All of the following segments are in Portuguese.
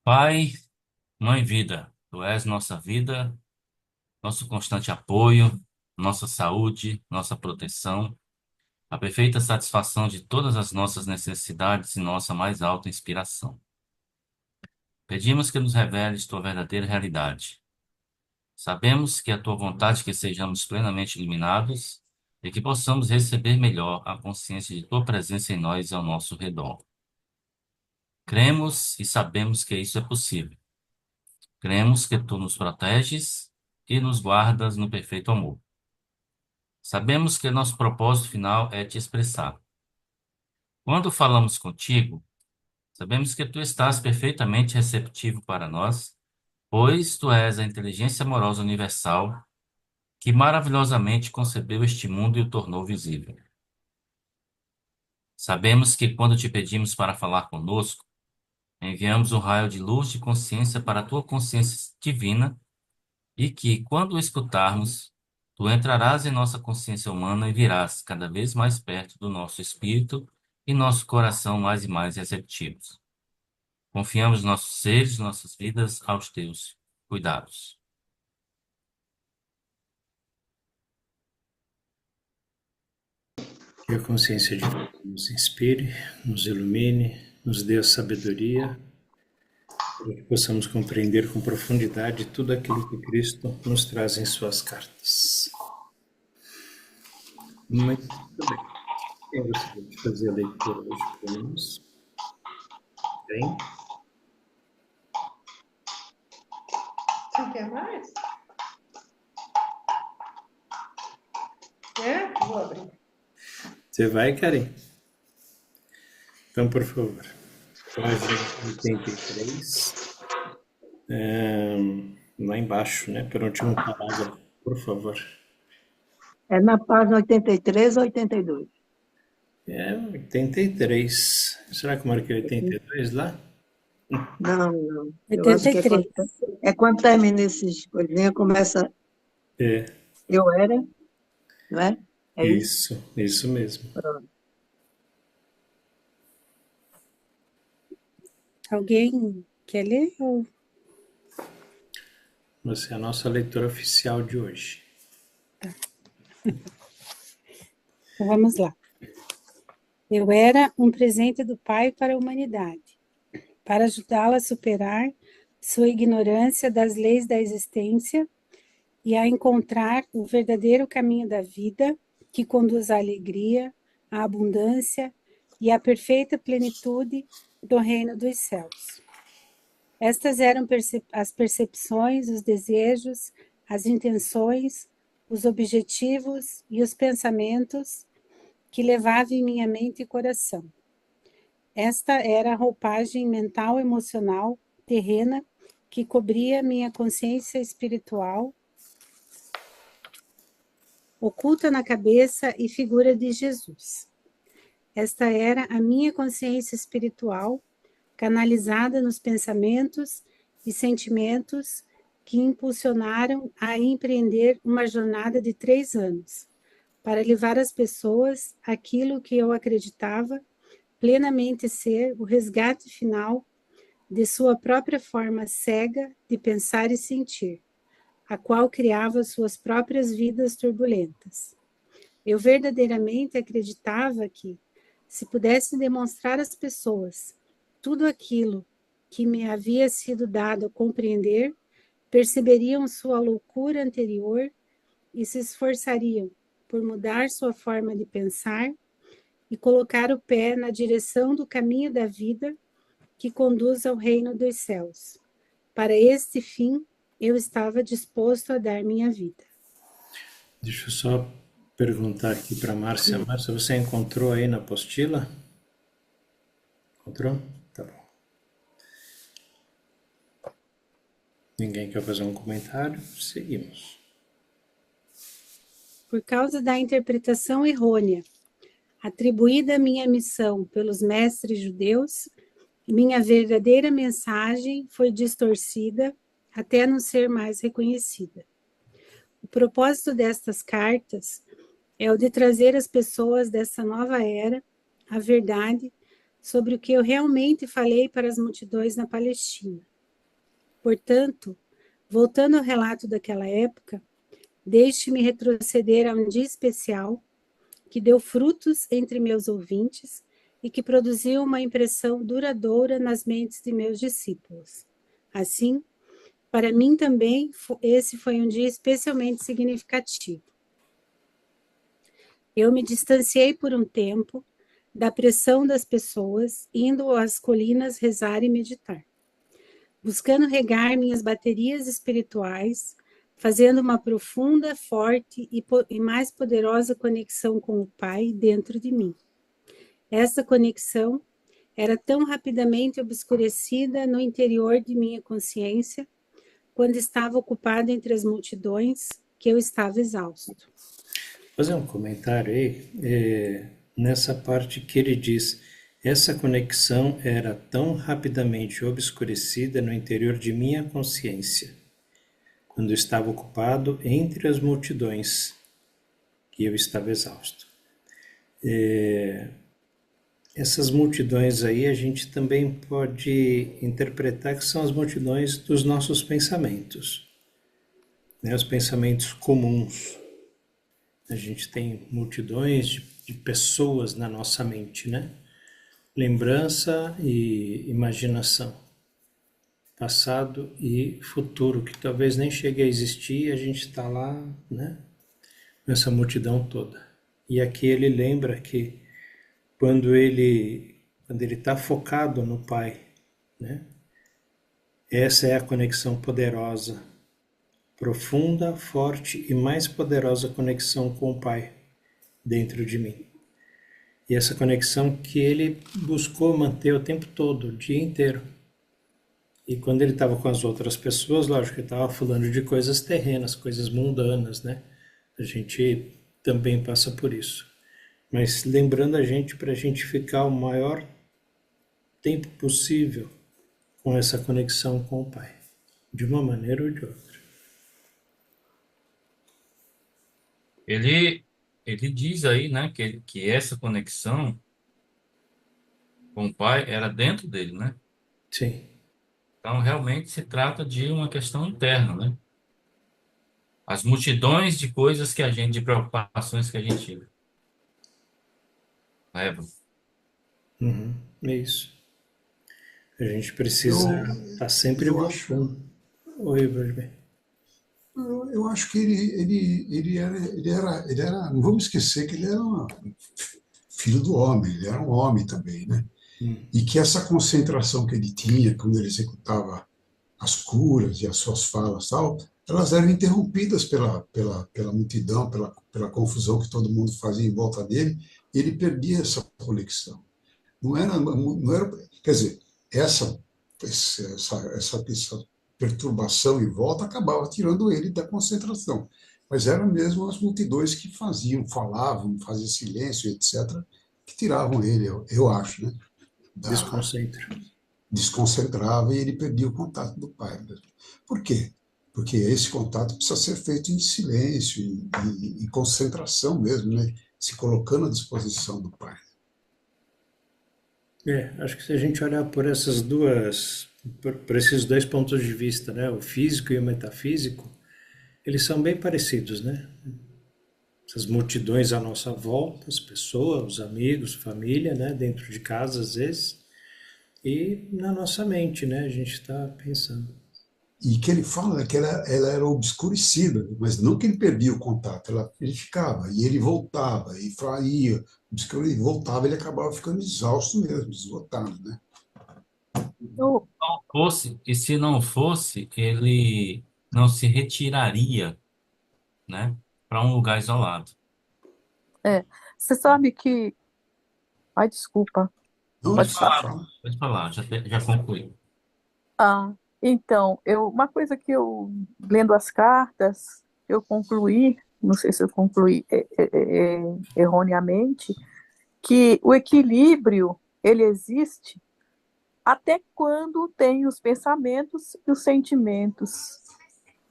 Pai, Mãe Vida, Tu és nossa vida, nosso constante apoio, nossa saúde, nossa proteção, a perfeita satisfação de todas as nossas necessidades e nossa mais alta inspiração. Pedimos que nos reveles Tua verdadeira realidade. Sabemos que é a Tua vontade que sejamos plenamente iluminados e que possamos receber melhor a consciência de Tua presença em nós e ao nosso redor. Cremos e sabemos que isso é possível. Cremos que Tu nos proteges e nos guardas no perfeito amor. Sabemos que nosso propósito final é te expressar. Quando falamos contigo, sabemos que tu estás perfeitamente receptivo para nós, pois tu és a inteligência amorosa universal que maravilhosamente concebeu este mundo e o tornou visível. Sabemos que quando te pedimos para falar conosco, enviamos um raio de luz de consciência para a tua consciência divina e que, quando o escutarmos, tu entrarás em nossa consciência humana e virás cada vez mais perto do nosso espírito e nosso coração mais e mais receptivos. Confiamos nossos seres, nossas vidas aos teus cuidados. Que a consciência divina nos inspire, nos ilumine, nos dê a sabedoria, para que possamos compreender com profundidade tudo aquilo que Cristo nos traz em suas cartas. Muito bem. Quem gostaria de fazer a leitura hoje para nós? Bem, Você quer mais? É? Vou abrir. você vai, Karen? Então, por favor. Página 83. Lá embaixo, né? Pelo último parágrafo, por favor. É na página 83 ou 82? É 83. Será que eu marquei 82 lá? Não, não. Eu acho que 83. é quando termina esses coisinhas, começa É, eu era, não é? É isso? isso mesmo. Pronto. Alguém quer ler? Você é a nossa leitura oficial de hoje. Então vamos lá. Eu era um presente do Pai para a humanidade, para ajudá-la a superar sua ignorância das leis da existência e a encontrar o verdadeiro caminho da vida que conduz à alegria, à abundância e à perfeita plenitude do reino dos céus. Estas eram as percepções, os desejos, as intenções, os objetivos e os pensamentos que levava em minha mente e coração. Esta era a roupagem mental emocional terrena que cobria minha consciência espiritual, oculta na cabeça e figura de Jesus. Esta era a minha consciência espiritual, canalizada nos pensamentos e sentimentos que impulsionaram a empreender uma jornada de 3 anos, para levar às pessoas aquilo que eu acreditava plenamente ser o resgate final de sua própria forma cega de pensar e sentir, a qual criava suas próprias vidas turbulentas. Eu verdadeiramente acreditava que, se pudesse demonstrar às pessoas tudo aquilo que me havia sido dado a compreender, perceberiam sua loucura anterior e se esforçariam por mudar sua forma de pensar e colocar o pé na direção do caminho da vida que conduz ao reino dos céus. Para este fim, eu estava disposto a dar minha vida. Deixa eu só perguntar aqui para Márcia. Márcia, você encontrou aí na apostila? Encontrou? Tá bom. Ninguém quer fazer um comentário? Seguimos. Por causa da interpretação errônea atribuída à minha missão pelos mestres judeus, minha verdadeira mensagem foi distorcida até não ser mais reconhecida. O propósito destas cartas é o de trazer às pessoas dessa nova era a verdade sobre o que eu realmente falei para as multidões na Palestina. Portanto, voltando ao relato daquela época, deixe-me retroceder a um dia especial que deu frutos entre meus ouvintes e que produziu uma impressão duradoura nas mentes de meus discípulos. Assim, para mim também, esse foi um dia especialmente significativo. Eu me distanciei por um tempo da pressão das pessoas, indo às colinas rezar e meditar, buscando regar minhas baterias espirituais, fazendo uma profunda, forte e mais poderosa conexão com o Pai dentro de mim. Essa conexão era tão rapidamente obscurecida no interior de minha consciência, quando estava ocupada entre as multidões, que eu estava exausto. Vou fazer um comentário aí, nessa parte que ele diz, essa conexão era tão rapidamente obscurecida no interior de minha consciência, quando eu estava ocupado entre as multidões, que eu estava exausto. Essas multidões aí a gente também pode interpretar que são as multidões dos nossos pensamentos, né? Os pensamentos comuns. A gente tem multidões de pessoas na nossa mente, né? Lembrança e imaginação, passado e futuro, que talvez nem chegue a existir, e a gente está lá, né? Nessa multidão toda. E aqui ele lembra que quando ele está focado no Pai, né? Essa é a conexão poderosa, profunda, forte e mais poderosa conexão com o Pai dentro de mim. E essa conexão que ele buscou manter o tempo todo, o dia inteiro. E quando ele estava com as outras pessoas, lógico que ele estava falando de coisas terrenas, coisas mundanas, né? A gente também passa por isso. Mas lembrando a gente para a gente ficar o maior tempo possível com essa conexão com o Pai, de uma maneira ou de outra. Ele diz aí, né, que essa conexão com o Pai era dentro dele, né? Sim, Então, realmente se trata de uma questão interna, né? As multidões de coisas que a gente, de preocupações que a gente leva. é isso. A gente precisa Eu, estar sempre eu acho, voltando. Oi, Brasbem. eu acho que ele era, não vamos esquecer que ele era filho do homem, ele era um homem também, né? E que essa concentração que ele tinha quando ele executava as curas e as suas falas tal, elas eram interrompidas pela multidão, pela confusão que todo mundo fazia em volta dele, e ele perdia essa conexão. Não era, quer dizer, essa perturbação em volta acabava tirando ele da concentração. Mas eram mesmo as multidões que falavam, faziam silêncio, etc., que tiravam ele, eu acho, né? Desconcentra. Desconcentrava e ele perdia o contato do pai mesmo. Por quê? Porque esse contato precisa ser feito em silêncio, em concentração mesmo, né? Se colocando à disposição do pai. Acho que se a gente olhar por esses dois pontos de vista, né, o físico e o metafísico, eles são bem parecidos, né? Essas multidões à nossa volta, as pessoas, os amigos, família, né, dentro de casa às vezes, e na nossa mente, né, a gente está pensando. E que ele fala é que ela era obscurecida, mas não que ele perdia o contato, ele ficava, e ele voltava, e ia, ele voltava, ele acabava ficando exausto mesmo, esgotado, né? Eu, Não fosse, e se não fosse, ele não se retiraria, né, para um lugar isolado. Você sabe que. Ai, desculpa, Não, Pode pode você falar. falar, fala. pode falar, já concluí. Ah, então, uma coisa que eu, lendo as cartas, eu concluí, não sei se eu concluí erroneamente, que o equilíbrio, ele existe até quando tem os pensamentos e os sentimentos.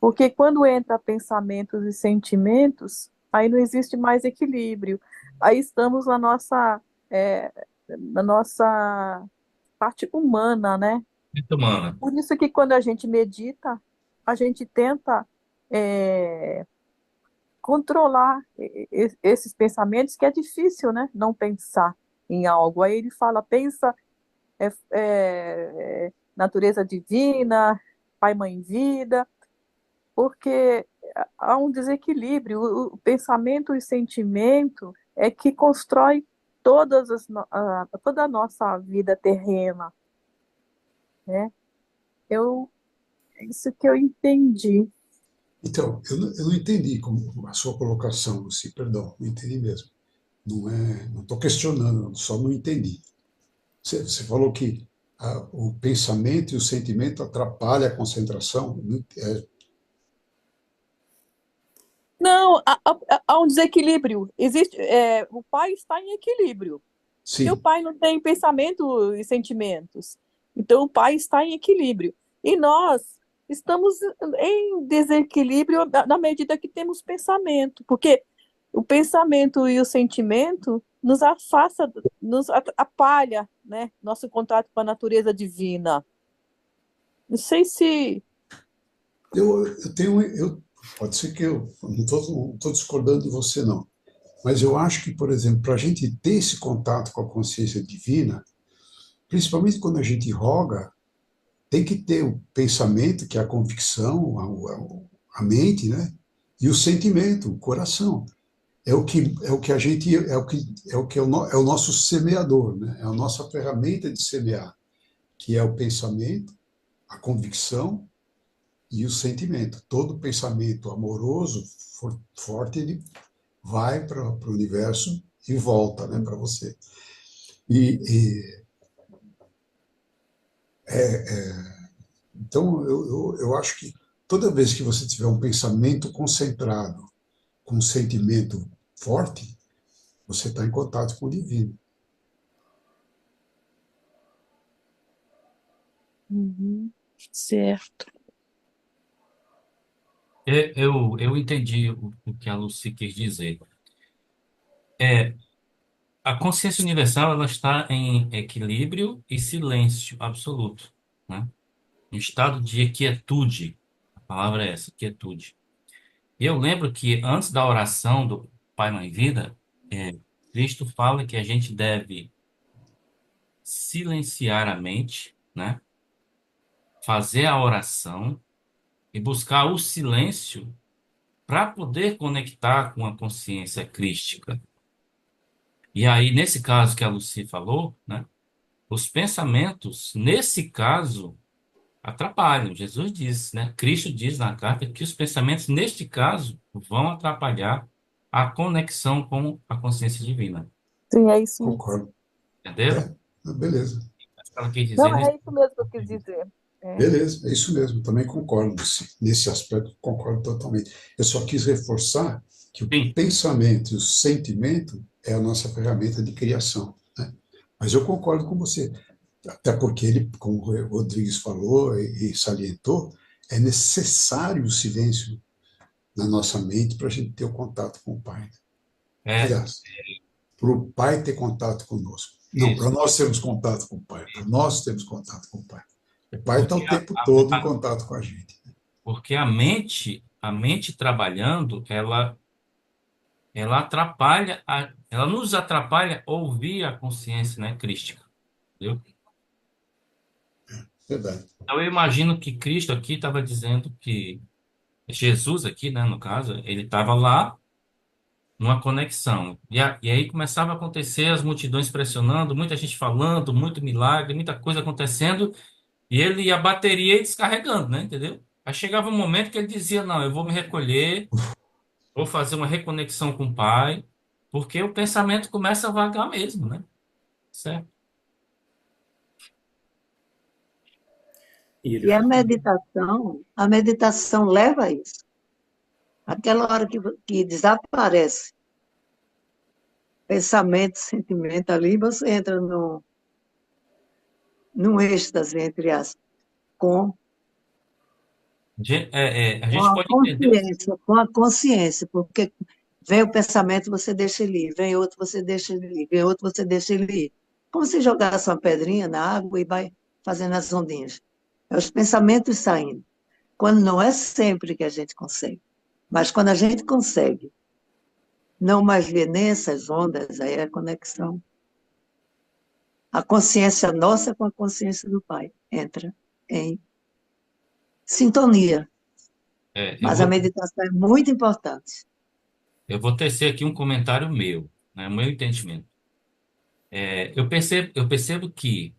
Porque quando entra pensamentos e sentimentos, aí não existe mais equilíbrio. Aí estamos na nossa parte humana, né? Muito humana. Por isso que quando a gente medita, a gente tenta é, controlar esses pensamentos, que é difícil, né? Não pensar em algo. Aí ele fala, pensa natureza divina, pai, mãe, vida, porque há um desequilíbrio. O pensamento e sentimento é que constrói toda a nossa vida terrena, né? É isso que eu entendi. Então, eu não entendi como a sua colocação, Luci, perdão, não entendi mesmo. Não estou questionando, só não entendi. Você falou que o pensamento e o sentimento atrapalham a concentração. Não, há um desequilíbrio. O pai está em equilíbrio. E o Sim, pai não tem pensamento e sentimentos. Então, o pai está em equilíbrio. E nós estamos em desequilíbrio na medida que temos pensamento, porque o pensamento e o sentimento nos afasta, nos atrapalha, né? Nosso contato com a natureza divina. Não sei se. pode ser que eu não estou discordando de você, não. Mas eu acho que, por exemplo, para a gente ter esse contato com a consciência divina, principalmente quando a gente roga, tem que ter o pensamento, que é a convicção, a mente, né? E o sentimento, o coração. É o que a gente é o nosso semeador, né? É a nossa ferramenta de semear, que é o pensamento, a convicção e o sentimento. Todo pensamento amoroso, forte, ele vai para o universo e volta, né, para você. E então eu acho que toda vez que você tiver um pensamento concentrado com um sentimento forte, você está em contato com o divino. Uhum, certo. Eu entendi o que a Lucy quis dizer. É, a consciência universal ela está em equilíbrio e silêncio absoluto, né? Um estado de quietude. A palavra é essa, quietude. E eu lembro que antes da oração do Pai, Mãe, Vida, Cristo fala que a gente deve silenciar a mente, né? Fazer a oração e buscar o silêncio para poder conectar com a consciência crística. E aí, nesse caso que a Lucy falou, né? Os pensamentos, nesse caso, atrapalham. Jesus diz, né? Cristo diz na carta que os pensamentos, neste caso, vão atrapalhar a conexão com a consciência divina. Sim, é isso mesmo. Concordo. Entenderam? Beleza. Acho que ela quis dizer Não, nesse. é isso mesmo que eu quis dizer. É. Beleza, é isso mesmo. Também concordo nesse aspecto, concordo totalmente. Eu só quis reforçar que o Sim, pensamento e o sentimento é a nossa ferramenta de criação, né? Mas eu concordo com você. Até porque ele, como o Rodrigues falou e salientou, é necessário o silêncio na nossa mente para a gente ter o contato com o Pai. é Aliás, para o Pai ter contato conosco. Não, para isso. nós termos contato com o Pai, para nós termos contato com o Pai. O Pai está Porque o tempo todo em contato com a gente. porque a mente trabalhando, ela atrapalha, ela nos atrapalha ouvir a consciência, né, crística. Entendeu? Verdade. Então eu imagino que Cristo aqui estava dizendo que Jesus aqui, né, no caso, ele estava lá numa conexão. E aí começava a acontecer as multidões pressionando, muita gente falando, muito milagre, muita coisa acontecendo, e ele a bateria ia descarregando, né, entendeu? Aí chegava um momento que ele dizia, não, eu vou me recolher, vou fazer uma reconexão com o Pai, porque o pensamento começa a vagar mesmo, né? Certo? E ele E fala, a meditação leva a isso. Aquela hora que desaparece pensamento, sentimento ali, você entra num êxtase, entre aspas, com, A gente pode entender com a consciência, porque vem o pensamento, você deixa ele ir, vem outro, você deixa ele ir, vem outro, você deixa ele ir. Como se jogasse uma pedrinha na água e vai. fazendo as ondinhas. É os pensamentos saindo. Quando não é sempre que a gente consegue. Mas quando a gente consegue não mais ver nessas ondas, aí é a conexão. A consciência nossa com a consciência do Pai entra em sintonia. É, Mas a meditação é muito importante. eu vou tecer aqui um comentário meu, né, o meu entendimento. Eu percebo que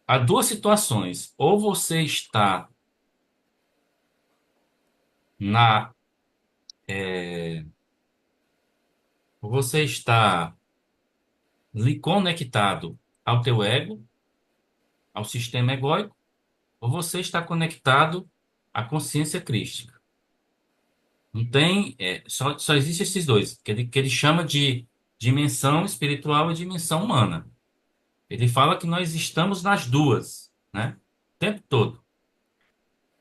há duas situações. Ou você está na, ou você está lhe conectado ao teu ego, ao sistema egóico, ou você está conectado à consciência crística. Não tem, só existe esses dois, que ele chama de dimensão espiritual e dimensão humana. Ele fala que nós estamos nas duas, né? O tempo todo.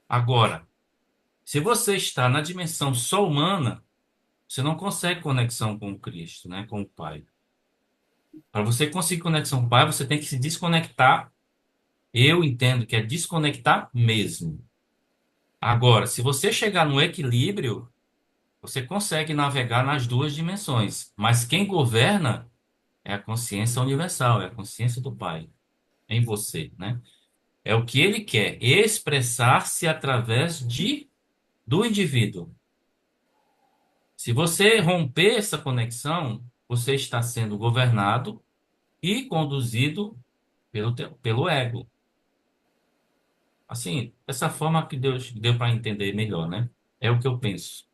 Agora, se você está na dimensão só humana, você não consegue conexão com o Cristo, né? Com o Pai. Para você conseguir conexão com o Pai, você tem que se desconectar. Eu entendo que é desconectar mesmo. Agora, se você chegar no equilíbrio, você consegue navegar nas duas dimensões. Mas quem governa é a consciência universal, é a consciência do Pai em você, né? É o que ele quer, expressar-se através do indivíduo. Se você romper essa conexão, você está sendo governado e conduzido pelo ego. Assim, dessa forma que Deus deu para entender melhor, né? É o que eu penso.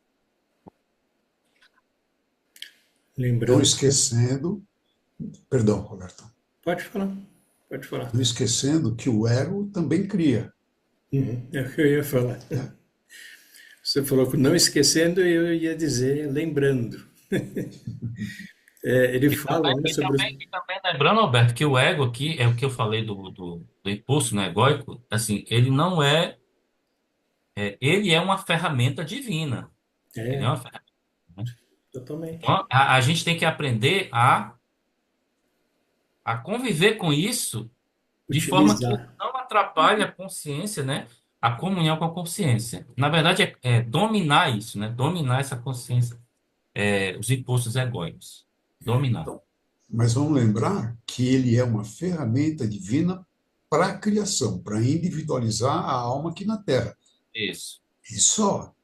Não Lembrando, esquecendo, perdão, Roberto, pode falar, pode falar. não esquecendo que o ego também cria. É o que eu ia falar. Você falou que não esquecendo, eu ia dizer lembrando. Ele E fala, também, né, e sobre os... também, e também lembrando, Alberto, que o ego aqui é o que eu falei do impulso, né, egóico. Assim, ele não ele é uma ferramenta divina. Ele é É, uma ferramenta, né? totalmente. Então, a gente tem que aprender a conviver com isso de forma que Utilizar. não atrapalhe a consciência, né? A comunhão com a consciência. Na verdade, é dominar isso, né? Dominar essa consciência, os impulsos egóicos. Dominar. Então, mas vamos lembrar que ele é uma ferramenta divina para a criação, para individualizar a alma aqui na Terra. Isso. E só,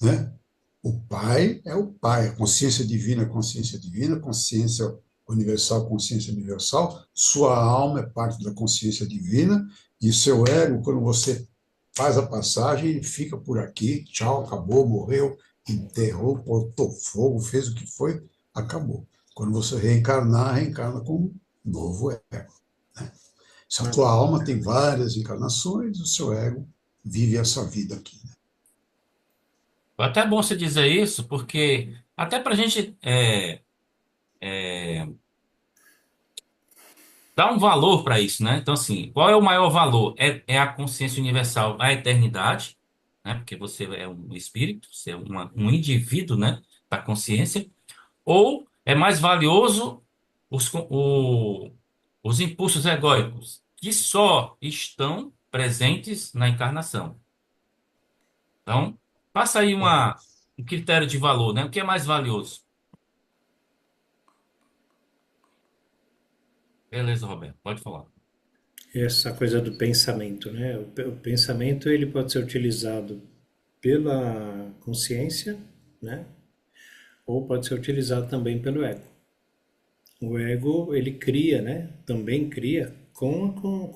né? O Pai é o Pai, a consciência divina é consciência divina, consciência universal, consciência universal, sua alma é parte da consciência divina, e o seu ego, quando você faz a passagem, ele fica por aqui, tchau, acabou, morreu, enterrou, botou fogo, fez o que foi, acabou. Quando você reencarnar, reencarna como novo ego. Né? Se a tua alma tem várias encarnações, o seu ego vive essa vida aqui. Né? É até bom você dizer isso, porque até para a gente dar um valor para isso, né? Então, assim, qual é o maior valor? É a consciência universal, a eternidade, né? Porque você é um espírito, você é um indivíduo, né? Da consciência. Ou é mais valioso os impulsos egóicos, que só estão presentes na encarnação. Então, faça aí um critério de valor, né? O que é mais valioso? Beleza, Roberto, pode falar. Essa coisa do pensamento, né? O pensamento ele pode ser utilizado pela consciência, né? Ou pode ser utilizado também pelo ego. O ego ele cria, né? Também cria com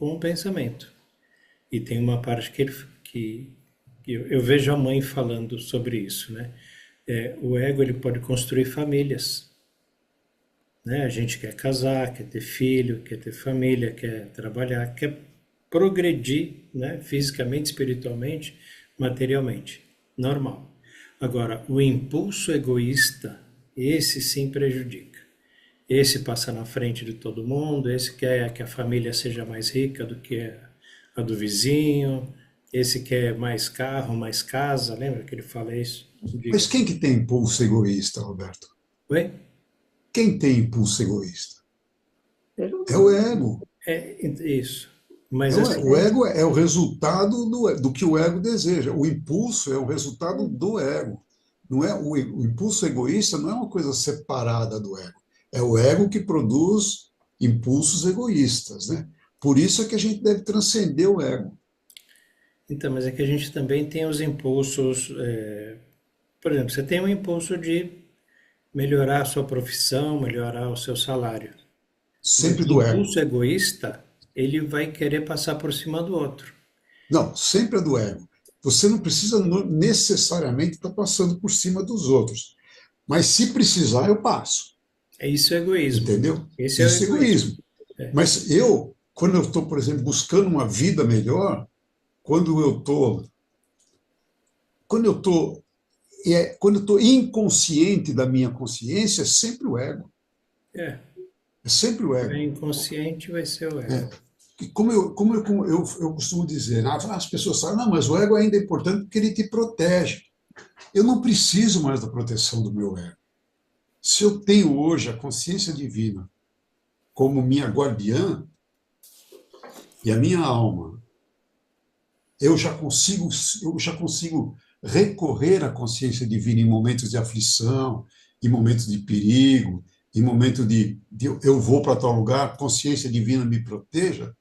o pensamento. E tem uma parte que eu vejo a mãe falando sobre isso, né? O ego ele pode construir famílias, né? A gente quer casar, quer ter filho, quer ter família, quer trabalhar, quer progredir, né? Fisicamente, espiritualmente, materialmente. Normal. Agora, o impulso egoísta, esse sim prejudica. Esse passa na frente de todo mundo, esse quer que a família seja mais rica do que a do vizinho, esse quer mais carro, mais casa, lembra que ele fala isso? Diga. Mas quem que tem impulso egoísta, Roberto? Oi? Quem tem impulso egoísta? Ser É o humano. ego. Isso. Mas assim, O ego é o resultado do que o ego deseja. O impulso é o resultado do ego. Não é o impulso egoísta não é uma coisa separada do ego. É o ego que produz impulsos egoístas, né? Por isso é que a gente deve transcender o ego. então, mas é que a gente também tem os impulsos. Por exemplo, você tem um impulso de melhorar a sua profissão, melhorar o seu salário. Mas Sempre o do ego. impulso egoísta, ele vai querer passar por cima do outro. Não, sempre é do ego. Você não precisa necessariamente estar passando por cima dos outros. Mas se precisar, eu passo. É isso é egoísmo. Entendeu? Esse é o Isso é egoísmo. egoísmo. Mas quando eu estou, por exemplo, buscando uma vida melhor, quando eu estou quando eu estou quando eu estou inconsciente da minha consciência, é sempre o ego. É, É sempre o é ego. inconsciente vai ser o ego. E como eu costumo dizer, né? As pessoas falam, não, mas o ego ainda é importante porque ele te protege. Eu não preciso mais da proteção do meu ego. Se eu tenho hoje a consciência divina como minha guardiã e a minha alma, eu já consigo recorrer à consciência divina em momentos de aflição, em momentos de perigo, em momento de eu vou para tal lugar, a consciência divina me proteja,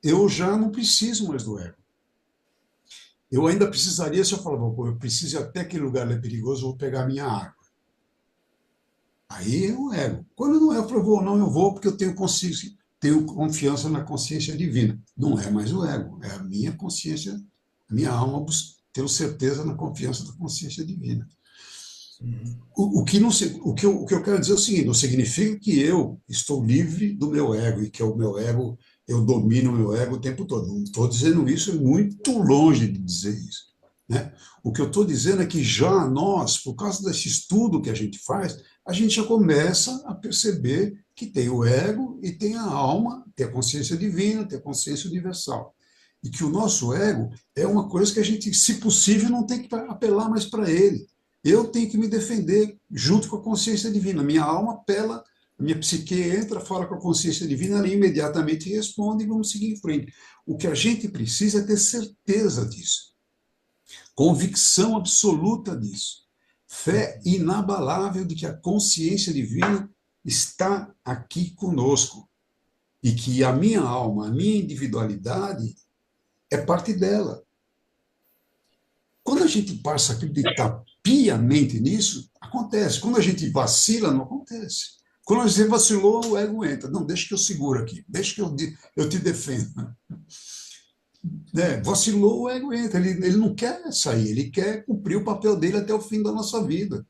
eu já não preciso mais do ego. Eu ainda precisaria, se eu falar, pô, eu preciso ir até aquele lugar é perigoso, eu vou pegar a minha água. Aí é o ego. Quando não é, eu falo, não, eu vou porque eu tenho consciência, tenho confiança na consciência divina. Não é mais o ego, é a minha consciência, a minha alma, tenho certeza na confiança da consciência divina. O que não, o que eu quero dizer é o seguinte, não significa que eu estou livre do meu ego e que o meu ego, eu domino o meu ego o tempo todo. Não estou dizendo isso, é muito longe de dizer isso. Né? O que eu estou dizendo é que já nós, por causa desse estudo que a gente faz, a gente já começa a perceber que tem o ego e tem a alma, tem a consciência divina, tem a consciência universal. E que o nosso ego é uma coisa que a gente, se possível, não tem que apelar mais para ele. Eu tenho que me defender junto com a consciência divina. Minha alma apela, minha psique entra, fala com a consciência divina, ela imediatamente responde e vamos seguir em frente. O que a gente precisa é ter certeza disso. Convicção absoluta disso. Fé inabalável de que a consciência divina está aqui conosco. E que a minha alma, a minha individualidade é parte dela. Quando a gente passa a acreditar piamente nisso, acontece. Quando a gente vacila, não acontece. Quando a gente vacilou, o ego entra. Não, deixa que eu seguro aqui, deixa que eu te defendo. Vacilou, o ego entra. Ele não quer sair, ele quer cumprir o papel dele até o fim da nossa vida.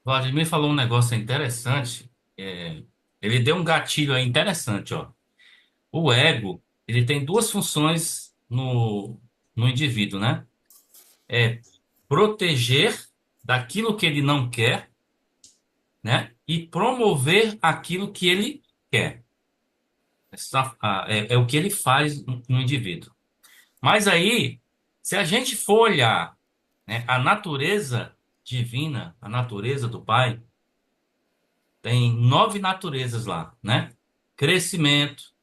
Vladimir falou um negócio interessante. é, Ele deu um gatilho aí interessante, ó. O ego, ele tem duas funções no indivíduo, né? É proteger daquilo que ele não quer, né? E promover aquilo que ele quer. É o que ele faz no indivíduo. Mas aí, se a gente for olhar, né, a natureza divina, a natureza do Pai, tem 9 naturezas lá, né? Crescimento,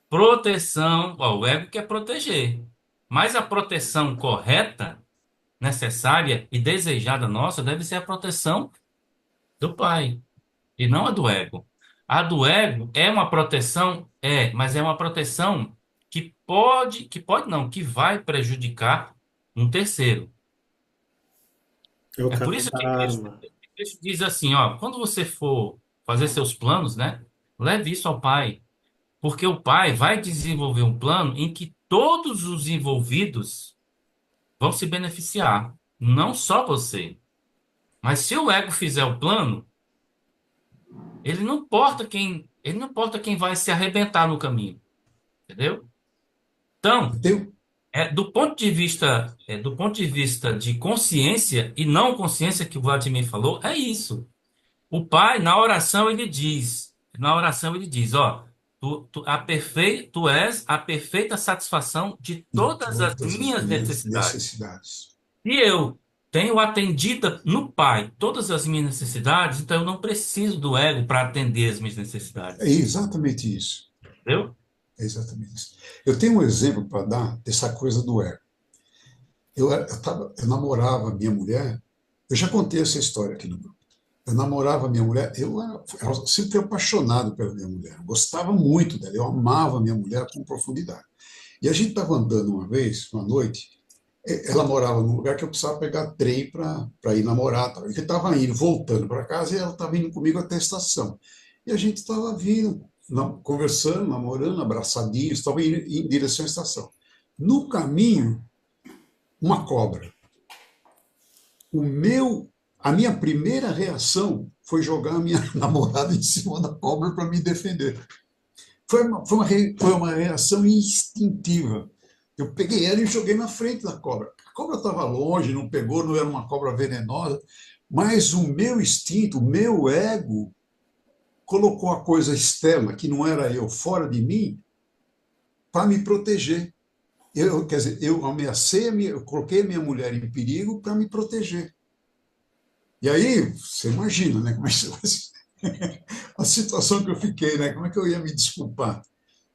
proteção, ó, o ego quer proteger. Mas a proteção correta, necessária e desejada nossa deve ser a proteção do Pai, e não a do ego. A do ego é uma proteção, mas é uma proteção que pode não, que vai prejudicar um terceiro. É o É por caminho isso da que arma. Cristo diz assim, ó, quando você for fazer seus planos, né, leve isso ao Pai, porque o Pai vai desenvolver um plano em que todos os envolvidos vão se beneficiar, não só você. Mas se o ego fizer o plano, ele não importa quem vai se arrebentar no caminho, entendeu? Então, Tem, do ponto de vista de consciência e não consciência que o Vladimir falou, é isso. O Pai, na oração ele diz, ó, tu és a perfeita satisfação de de todas as todas as minhas minhas necessidades. necessidades. E eu tenho atendido no Pai todas as minhas necessidades, então eu não preciso do ego para atender as minhas É necessidades. exatamente isso. Entendeu? É exatamente isso. Eu tenho um exemplo para dar dessa coisa do ego. Eu namorava a minha mulher, eu já contei essa história aqui no grupo. Eu namorava a minha mulher, eu sempre fui apaixonado pela minha mulher, eu gostava muito dela, eu amava a minha mulher com profundidade. E a gente estava andando uma vez, uma noite, ela morava num lugar que eu precisava pegar trem para ir namorar. Tal. E eu estava indo, voltando para casa, e ela estava indo comigo até a estação. E a gente estava vindo, conversando, namorando, abraçadinhos, estava indo em direção à estação. No caminho, uma cobra. A minha primeira reação foi jogar a minha namorada em cima da cobra para me defender. Foi uma reação instintiva. Eu peguei ela e joguei na frente da cobra. A cobra estava longe, não pegou, não era uma cobra venenosa, mas o meu instinto, o meu ego, colocou a coisa externa, que não era eu, fora de mim, para me proteger. Quer dizer, eu ameacei, eu coloquei a minha mulher em perigo para me proteger. E aí, você imagina, né, como é que vai ser a situação que eu fiquei, né? Como é que eu ia me desculpar?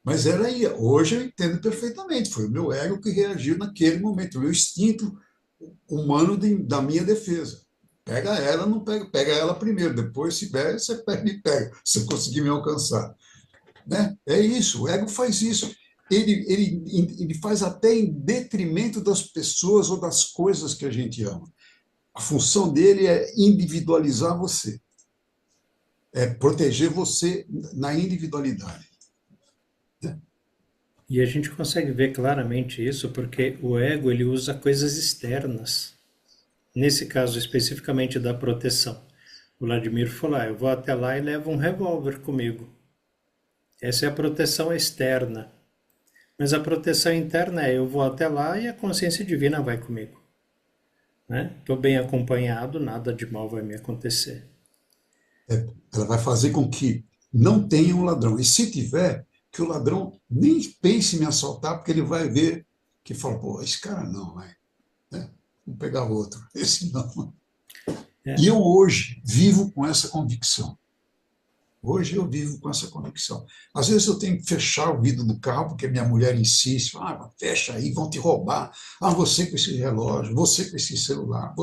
Mas era aí. Hoje eu entendo perfeitamente. Foi o meu ego que reagiu naquele momento, o meu instinto humano da minha defesa. Pega ela, não pega, pega ela primeiro. Depois, se der, você pega, me pega. Se você conseguir me alcançar, né? É isso. O ego faz isso. Ele faz até em detrimento das pessoas ou das coisas que a gente ama. A função dele é individualizar você, é proteger você na individualidade. E a gente consegue ver claramente isso porque o ego ele usa coisas externas. Nesse caso especificamente da proteção. O Vladimir falou, eu vou até lá e levo um revólver comigo. Essa é a proteção externa. Mas a proteção interna é eu vou até lá e a consciência divina vai comigo. Estou bem acompanhado, nada de mal vai me acontecer. Ela vai fazer com que não tenha um ladrão. E se tiver, que o ladrão nem pense em me assaltar, porque ele vai ver que fala, pô, esse cara não, vai. Né? Vamos pegar outro. Esse não. E eu hoje vivo com essa convicção. Hoje eu vivo com essa convicção. Às vezes eu tenho que fechar o vidro do carro, porque minha mulher insiste, fecha aí, vão te roubar. Você com esse relógio, você com esse celular.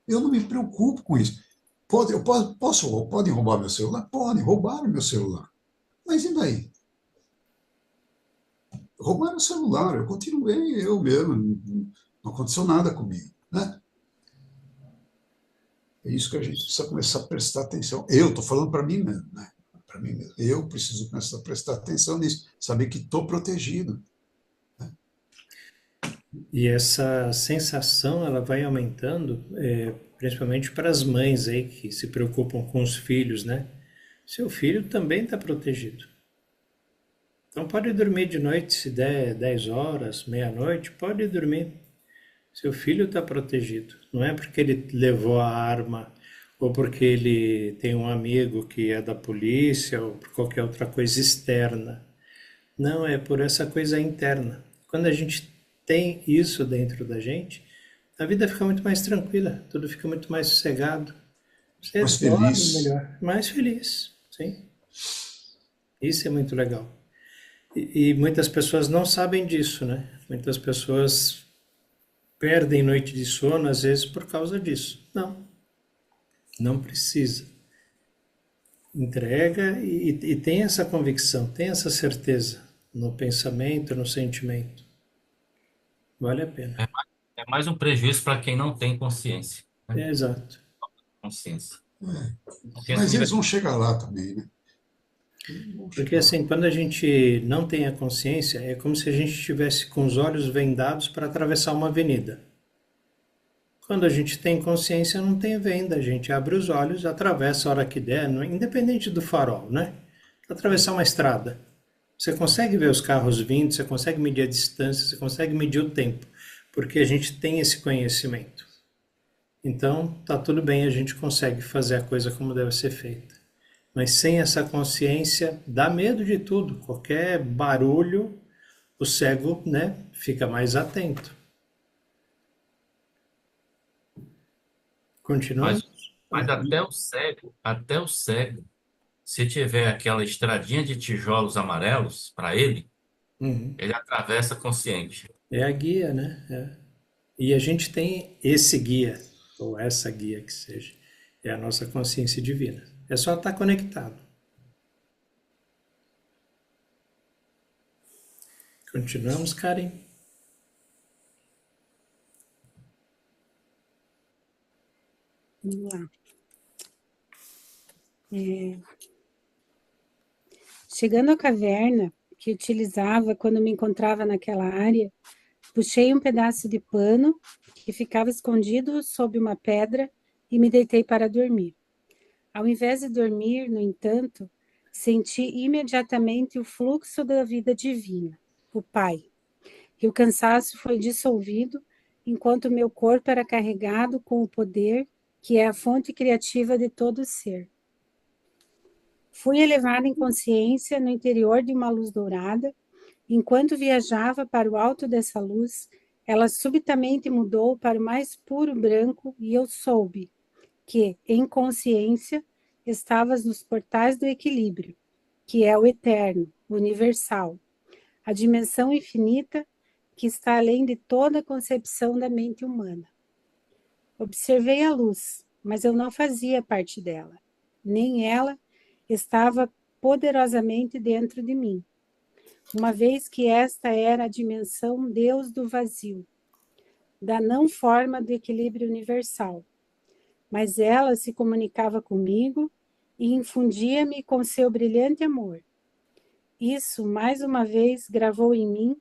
Eu não me preocupo com isso. Podem roubar meu celular? Podem, roubaram meu celular. Mas e daí? Roubaram o celular, eu continuei eu mesmo, não aconteceu nada comigo. Né? É isso que a gente precisa começar a prestar atenção. Eu estou falando para mim mesmo, né? Para mim mesmo. Eu preciso começar a prestar atenção nisso, saber que estou protegido. Né? E essa sensação ela vai aumentando, principalmente para as mães aí que se preocupam com os filhos, né? Seu filho também está protegido. Então pode dormir de noite, se der 10 horas, meia-noite, pode dormir. Seu filho está protegido. Não é porque ele levou a arma, ou porque ele tem um amigo que é da polícia, ou por qualquer outra coisa externa. Não, é por essa coisa interna. Quando a gente tem isso dentro da gente, a vida fica muito mais tranquila, tudo fica muito mais sossegado. Você Mais dorme feliz. melhor, mais feliz, sim. Isso é muito legal. E muitas pessoas não sabem disso, né? Muitas pessoas perdem noite de sono, às vezes, por causa disso. Não precisa. Entrega e tem essa convicção, tem essa certeza no pensamento, no sentimento. Vale a pena. É mais um prejuízo para quem não tem consciência. Né? Exato. Consciência. Mas eles vão chegar lá também, né? Porque assim, quando a gente não tem a consciência, é como se a gente estivesse com os olhos vendados para atravessar uma avenida. Quando a gente tem consciência, não tem venda, a gente abre os olhos, atravessa a hora que der, independente do farol, né? Atravessar uma estrada. Você consegue ver os carros vindo, você consegue medir a distância, você consegue medir o tempo, porque a gente tem esse conhecimento. Então, tá tudo bem, a gente consegue fazer a coisa como deve ser feita. Mas sem essa consciência, dá medo de tudo. Qualquer barulho, o cego, né, fica mais atento. Continuamos? Mas até o cego, se tiver aquela estradinha de tijolos amarelos para ele, Uhum. ele atravessa consciente. É a guia, né? É. E a gente tem esse guia, ou essa guia que seja, é a nossa consciência divina. É só estar conectado. Continuamos, Karen? Vamos lá. Chegando à caverna, que utilizava quando me encontrava naquela área, puxei um pedaço de pano que ficava escondido sob uma pedra e me deitei para dormir. Ao invés de dormir, no entanto, senti imediatamente o fluxo da vida divina, o Pai, e o cansaço foi dissolvido enquanto meu corpo era carregado com o poder que é a fonte criativa de todo ser. Fui elevada em consciência no interior de uma luz dourada. Enquanto viajava para o alto dessa luz, ela subitamente mudou para o mais puro branco e eu soube que, em consciência, estavas nos portais do equilíbrio, que é o eterno, o universal, a dimensão infinita que está além de toda a concepção da mente humana. Observei a luz, mas eu não fazia parte dela, nem ela estava poderosamente dentro de mim, uma vez que esta era a dimensão Deus do vazio, da não forma do equilíbrio universal. Mas ela se comunicava comigo e infundia-me com seu brilhante amor. Isso, mais uma vez, gravou em mim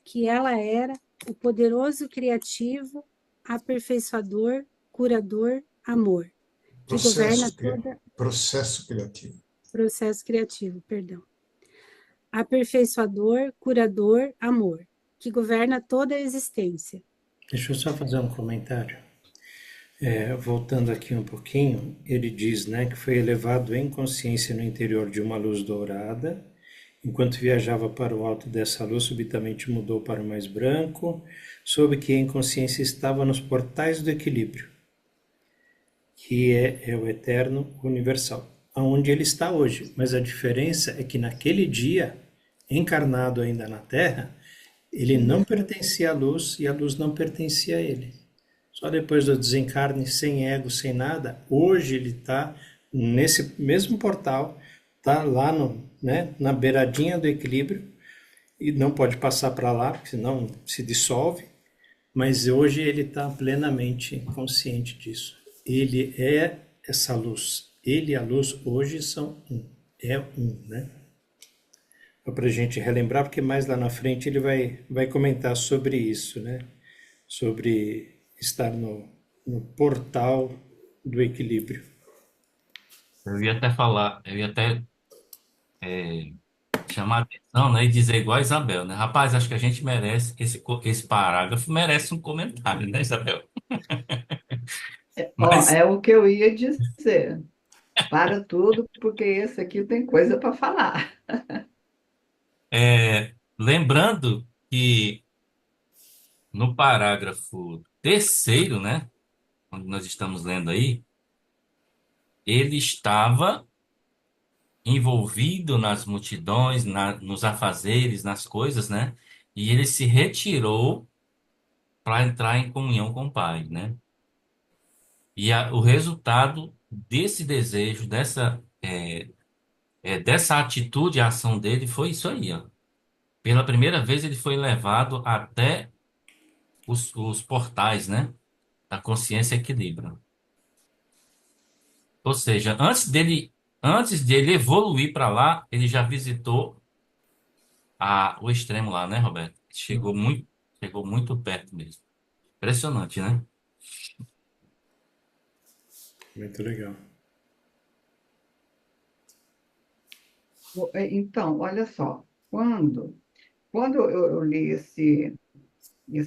que ela era o poderoso criativo, aperfeiçoador, curador, amor, que governa toda... Processo criativo. Processo criativo, perdão. Aperfeiçoador, curador, amor, que governa toda a existência. Deixa eu só fazer um comentário. Voltando aqui um pouquinho, ele diz, né, que foi elevado em consciência no interior de uma luz dourada. Enquanto viajava para o alto dessa luz, subitamente mudou para o mais branco. Soube que em consciência estava nos portais do equilíbrio, que é o eterno universal, aonde ele está hoje. Mas a diferença é que naquele dia, encarnado ainda na Terra, ele não pertencia à luz e a luz não pertencia a ele. Só depois do desencarne, sem ego, sem nada, hoje ele está nesse mesmo portal, está lá na beiradinha do equilíbrio, e não pode passar para lá, porque senão se dissolve, mas hoje ele está plenamente consciente disso. Ele é essa luz. Ele e a luz hoje são um. É um, né? Para a gente relembrar, porque mais lá na frente ele vai comentar sobre isso, né? Sobre estar no portal do equilíbrio. Eu ia até chamar a atenção, né, e dizer igual a Isabel, né? Rapaz, acho que a gente merece, esse parágrafo merece um comentário, né, Isabel? Ó, Mas, é o que eu ia dizer. Para tudo, porque esse aqui tem coisa para falar. lembrando que no parágrafo terceiro, né, onde nós estamos lendo aí, ele estava envolvido nas multidões, nos afazeres, nas coisas, né? E ele se retirou para entrar em comunhão com o Pai, né? E o resultado desse desejo, dessa atitude, a ação dele foi isso aí, ó. Pela primeira vez ele foi levado até os portais, né? Da consciência e equilíbrio. Ou seja, antes dele evoluir para lá, ele já visitou o extremo lá, né, Roberto? Chegou muito perto mesmo. Impressionante, né? Muito legal. Então, olha só, quando eu li esse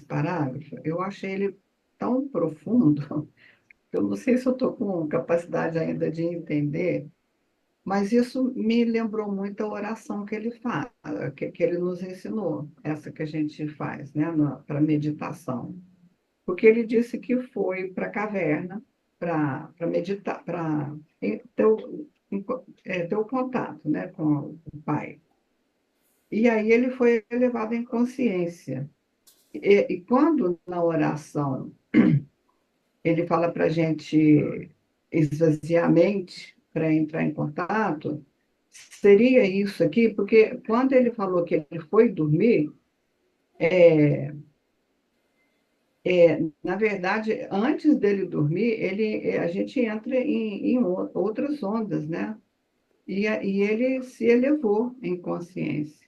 parágrafo, eu achei ele tão profundo, que eu não sei se eu estou com capacidade ainda de entender, mas isso me lembrou muito a oração que ele faz, que ele nos ensinou, essa que a gente faz, né, para meditação. Porque ele disse que foi para a caverna para meditar, para ter o contato, né, com o Pai. E aí ele foi elevado em consciência. E quando na oração ele fala para a gente esvaziar a mente para entrar em contato, seria isso aqui, porque quando ele falou que ele foi dormir, na verdade, antes dele dormir, a gente entra em outras ondas, né? E ele se elevou em consciência.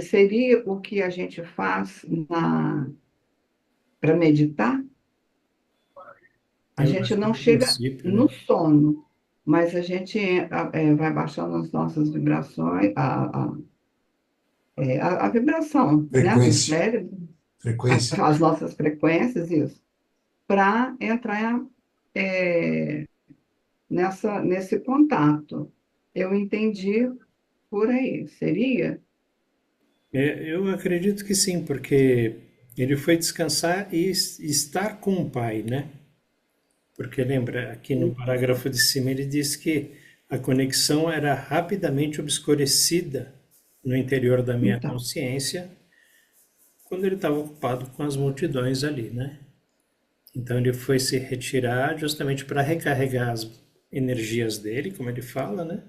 Seria o que a gente faz para meditar? A Eu gente acho que, não no chega princípio, no né? sono, mas a gente vai baixando as nossas vibrações, a vibração, né, do Frequência, cérebro, frequência. as nossas frequências, isso, para entrar nesse contato. Eu entendi por aí. Seria? Eu acredito que sim, porque ele foi descansar e estar com o pai, né? Porque lembra, aqui no parágrafo de cima ele diz que a conexão era rapidamente obscurecida no interior da minha Então, consciência quando ele estava ocupado com as multidões ali, né? Então ele foi se retirar justamente para recarregar as energias dele, como ele fala, né?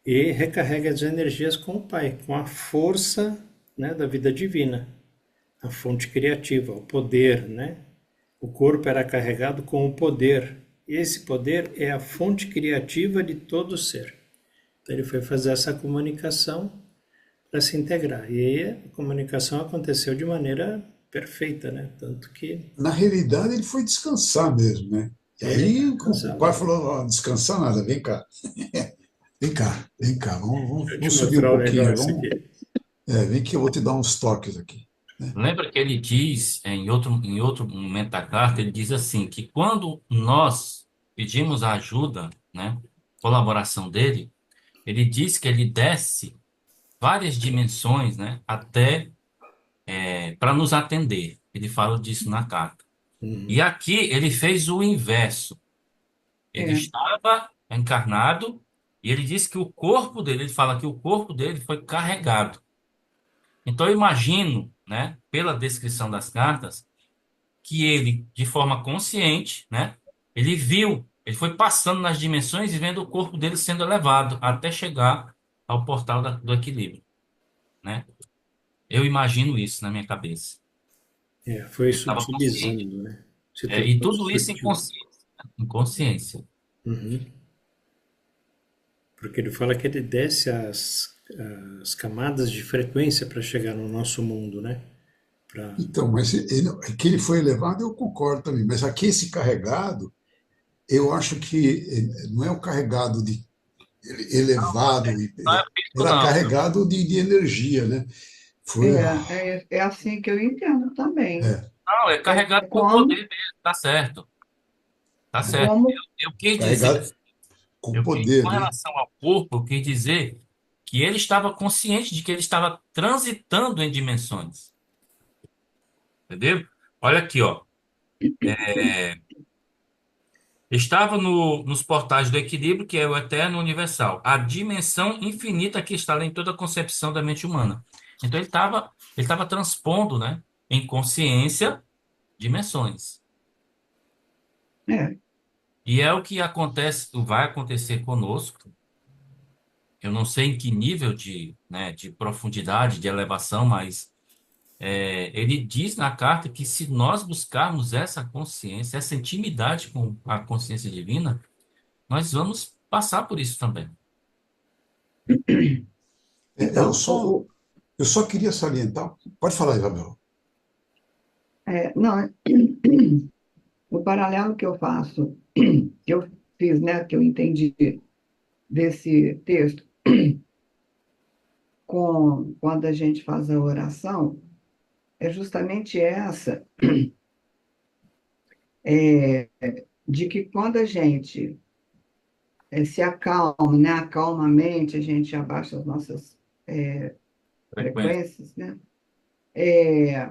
E recarrega as energias com o Pai, com a força, né, da vida divina, a fonte criativa, o poder, né? O corpo era carregado com o poder. E esse poder é a fonte criativa de todo ser. Então ele foi fazer essa comunicação para se integrar. E aí a comunicação aconteceu de maneira perfeita, né? Tanto que Na realidade, ele foi descansar mesmo, né? E aí o descansava. pai falou, ó, descansar nada, vem cá, vem cá, Deixa eu te vamos subir um mostrar um pouquinho, negócio aqui. vem que eu vou te dar uns toques aqui, né? Lembra que ele diz, em outro momento da carta, ele diz assim, que quando nós pedimos a ajuda, né, colaboração dele, ele diz que ele desce várias dimensões, né, até para nos atender. Ele fala disso na carta. E Uhum. aqui ele fez o inverso. Ele é, estava encarnado e ele disse que o corpo dele, ele fala que o corpo dele foi carregado. Então eu imagino, né, pela descrição das cartas, que ele, de forma consciente, né, ele viu, ele foi passando nas dimensões e vendo o corpo dele sendo elevado até chegar ao portal do equilíbrio, né? Eu imagino isso na minha cabeça. Foi Ele estava consciente. sutilizando, né? Se E tornando tudo isso em sutil. consciência, né? Em consciência. Uhum. Porque ele fala que ele desce as camadas de frequência para chegar no nosso mundo, né? Pra... Então, mas que ele foi elevado, eu concordo também, mas aqui esse carregado, eu acho que não é o carregado de elevado, Não é físico, era não. carregado de energia, né? Foi, é assim que eu entendo também. é, Não, é É carregado por poder como, mesmo, tá certo. Tá certo. como, Eu quis dizer, carregado com com poder, né? relação ao corpo, eu quis dizer que ele estava consciente de que ele estava transitando em dimensões. Entendeu? Olha aqui, ó. Estava nos portais do equilíbrio, que é o eterno universal, a dimensão infinita que está além de toda a concepção da mente humana. Então ele estava transpondo, né, em consciência dimensões. é, E é o que acontece, vai acontecer conosco. Eu não sei em que nível de profundidade, de elevação, mas ele diz na carta que se nós buscarmos essa consciência, essa intimidade com a consciência divina, nós vamos passar por isso também. É, eu então, só, eu só queria salientar, pode falar, Isabel. não, o paralelo que eu faço, que eu fiz, né, que eu entendi desse texto, com quando a gente faz a oração, é justamente essa, é, de que quando a gente se acalma, né, acalma a mente, a gente abaixa as nossas Frequência. frequências, né, é,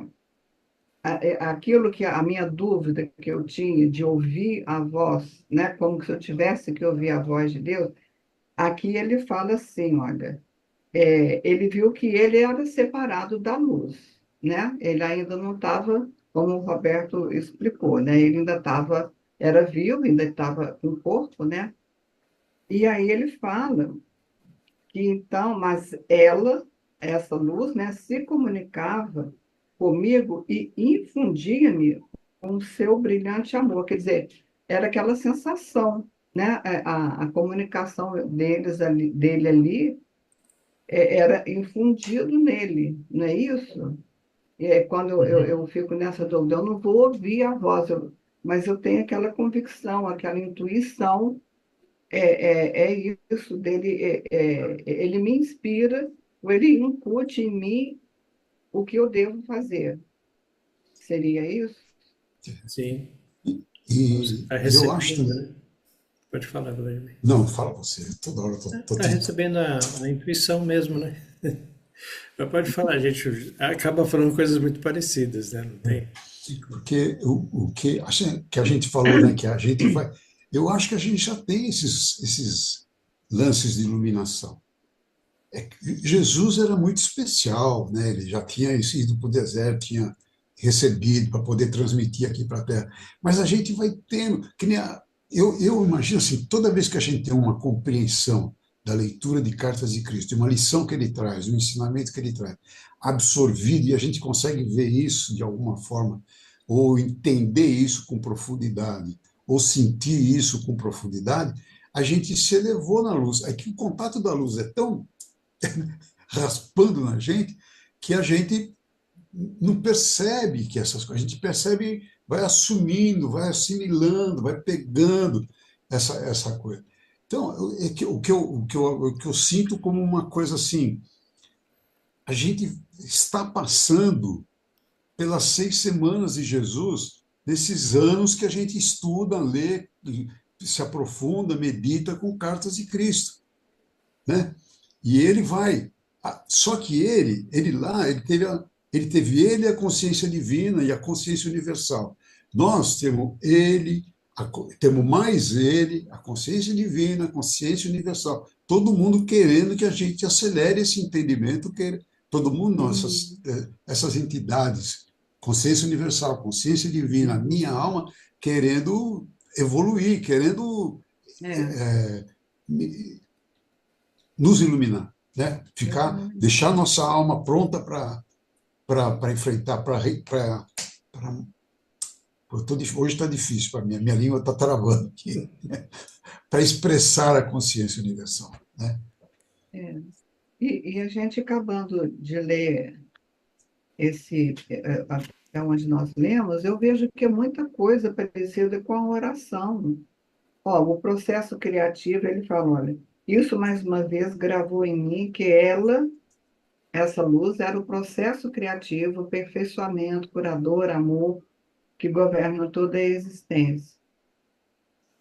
aquilo que a minha dúvida que eu tinha de ouvir a voz, né, como se eu tivesse que ouvir a voz de Deus, aqui ele fala assim, olha, ele viu que ele era separado da luz, né? Ele ainda não estava, como o Roberto explicou, né? Ele ainda estava, era vivo, ainda estava com corpo, né? E aí ele fala que então, mas ela, essa luz, né, se comunicava comigo e infundia-me com o seu brilhante amor. Quer dizer, era aquela sensação, né? A comunicação dele ali era infundido nele, não é isso? Quando eu fico nessa dúvida, eu não vou ouvir a voz, mas eu tenho aquela convicção, aquela intuição, é isso dele, ele me inspira, ou ele incute em mim o que eu devo fazer. Seria isso? Sim. Você E está eu acho recebendo, que... né? Pode falar, Vladimir. Não, fala você, toda hora eu tô Está tentando. recebendo a intuição mesmo, né? Mas pode falar, a gente acaba falando coisas muito parecidas, né? Não tem? Porque que a gente falou, né, que a gente vai... Eu acho que a gente já tem esses lances de iluminação. Jesus era muito especial, né? Ele já tinha ido para o deserto, tinha recebido para poder transmitir aqui para a Terra. Mas a gente vai tendo, eu imagino assim, toda vez que a gente tem uma compreensão da leitura de Cartas de Cristo, uma lição que ele traz, um ensinamento que ele traz, absorvido, e a gente consegue ver isso de alguma forma, ou entender isso com profundidade, ou sentir isso com profundidade, a gente se elevou na luz. É que o contato da luz é tão raspando na gente que a gente não percebe que essas coisas, a gente percebe, vai assumindo, vai assimilando, vai pegando essa coisa. Então, o que eu sinto como uma coisa assim, a gente está passando pelas 6 semanas de Jesus, nesses anos que a gente estuda, lê, se aprofunda, medita com cartas de Cristo, né? E ele vai. Só que ele lá, ele teve a consciência divina e a consciência universal. Nós temos ele, temos mais ele, a consciência divina, a consciência universal. Todo mundo querendo que a gente acelere esse entendimento, todo mundo, Uhum. essas entidades, consciência universal, consciência divina, a minha alma, querendo evoluir, querendo É, é, nos iluminar, né? verdade. Deixar nossa alma pronta para enfrentar, hoje está difícil para mim, a minha língua está travando aqui, para expressar a consciência universal, né? É. E a gente acabando de ler esse, até onde nós lemos, eu vejo que é muita coisa parecida com a oração. Ó, o processo criativo, ele fala, olha, isso mais uma vez gravou em mim que essa luz, era o processo criativo, aperfeiçoamento, curador, amor, que governa toda a existência.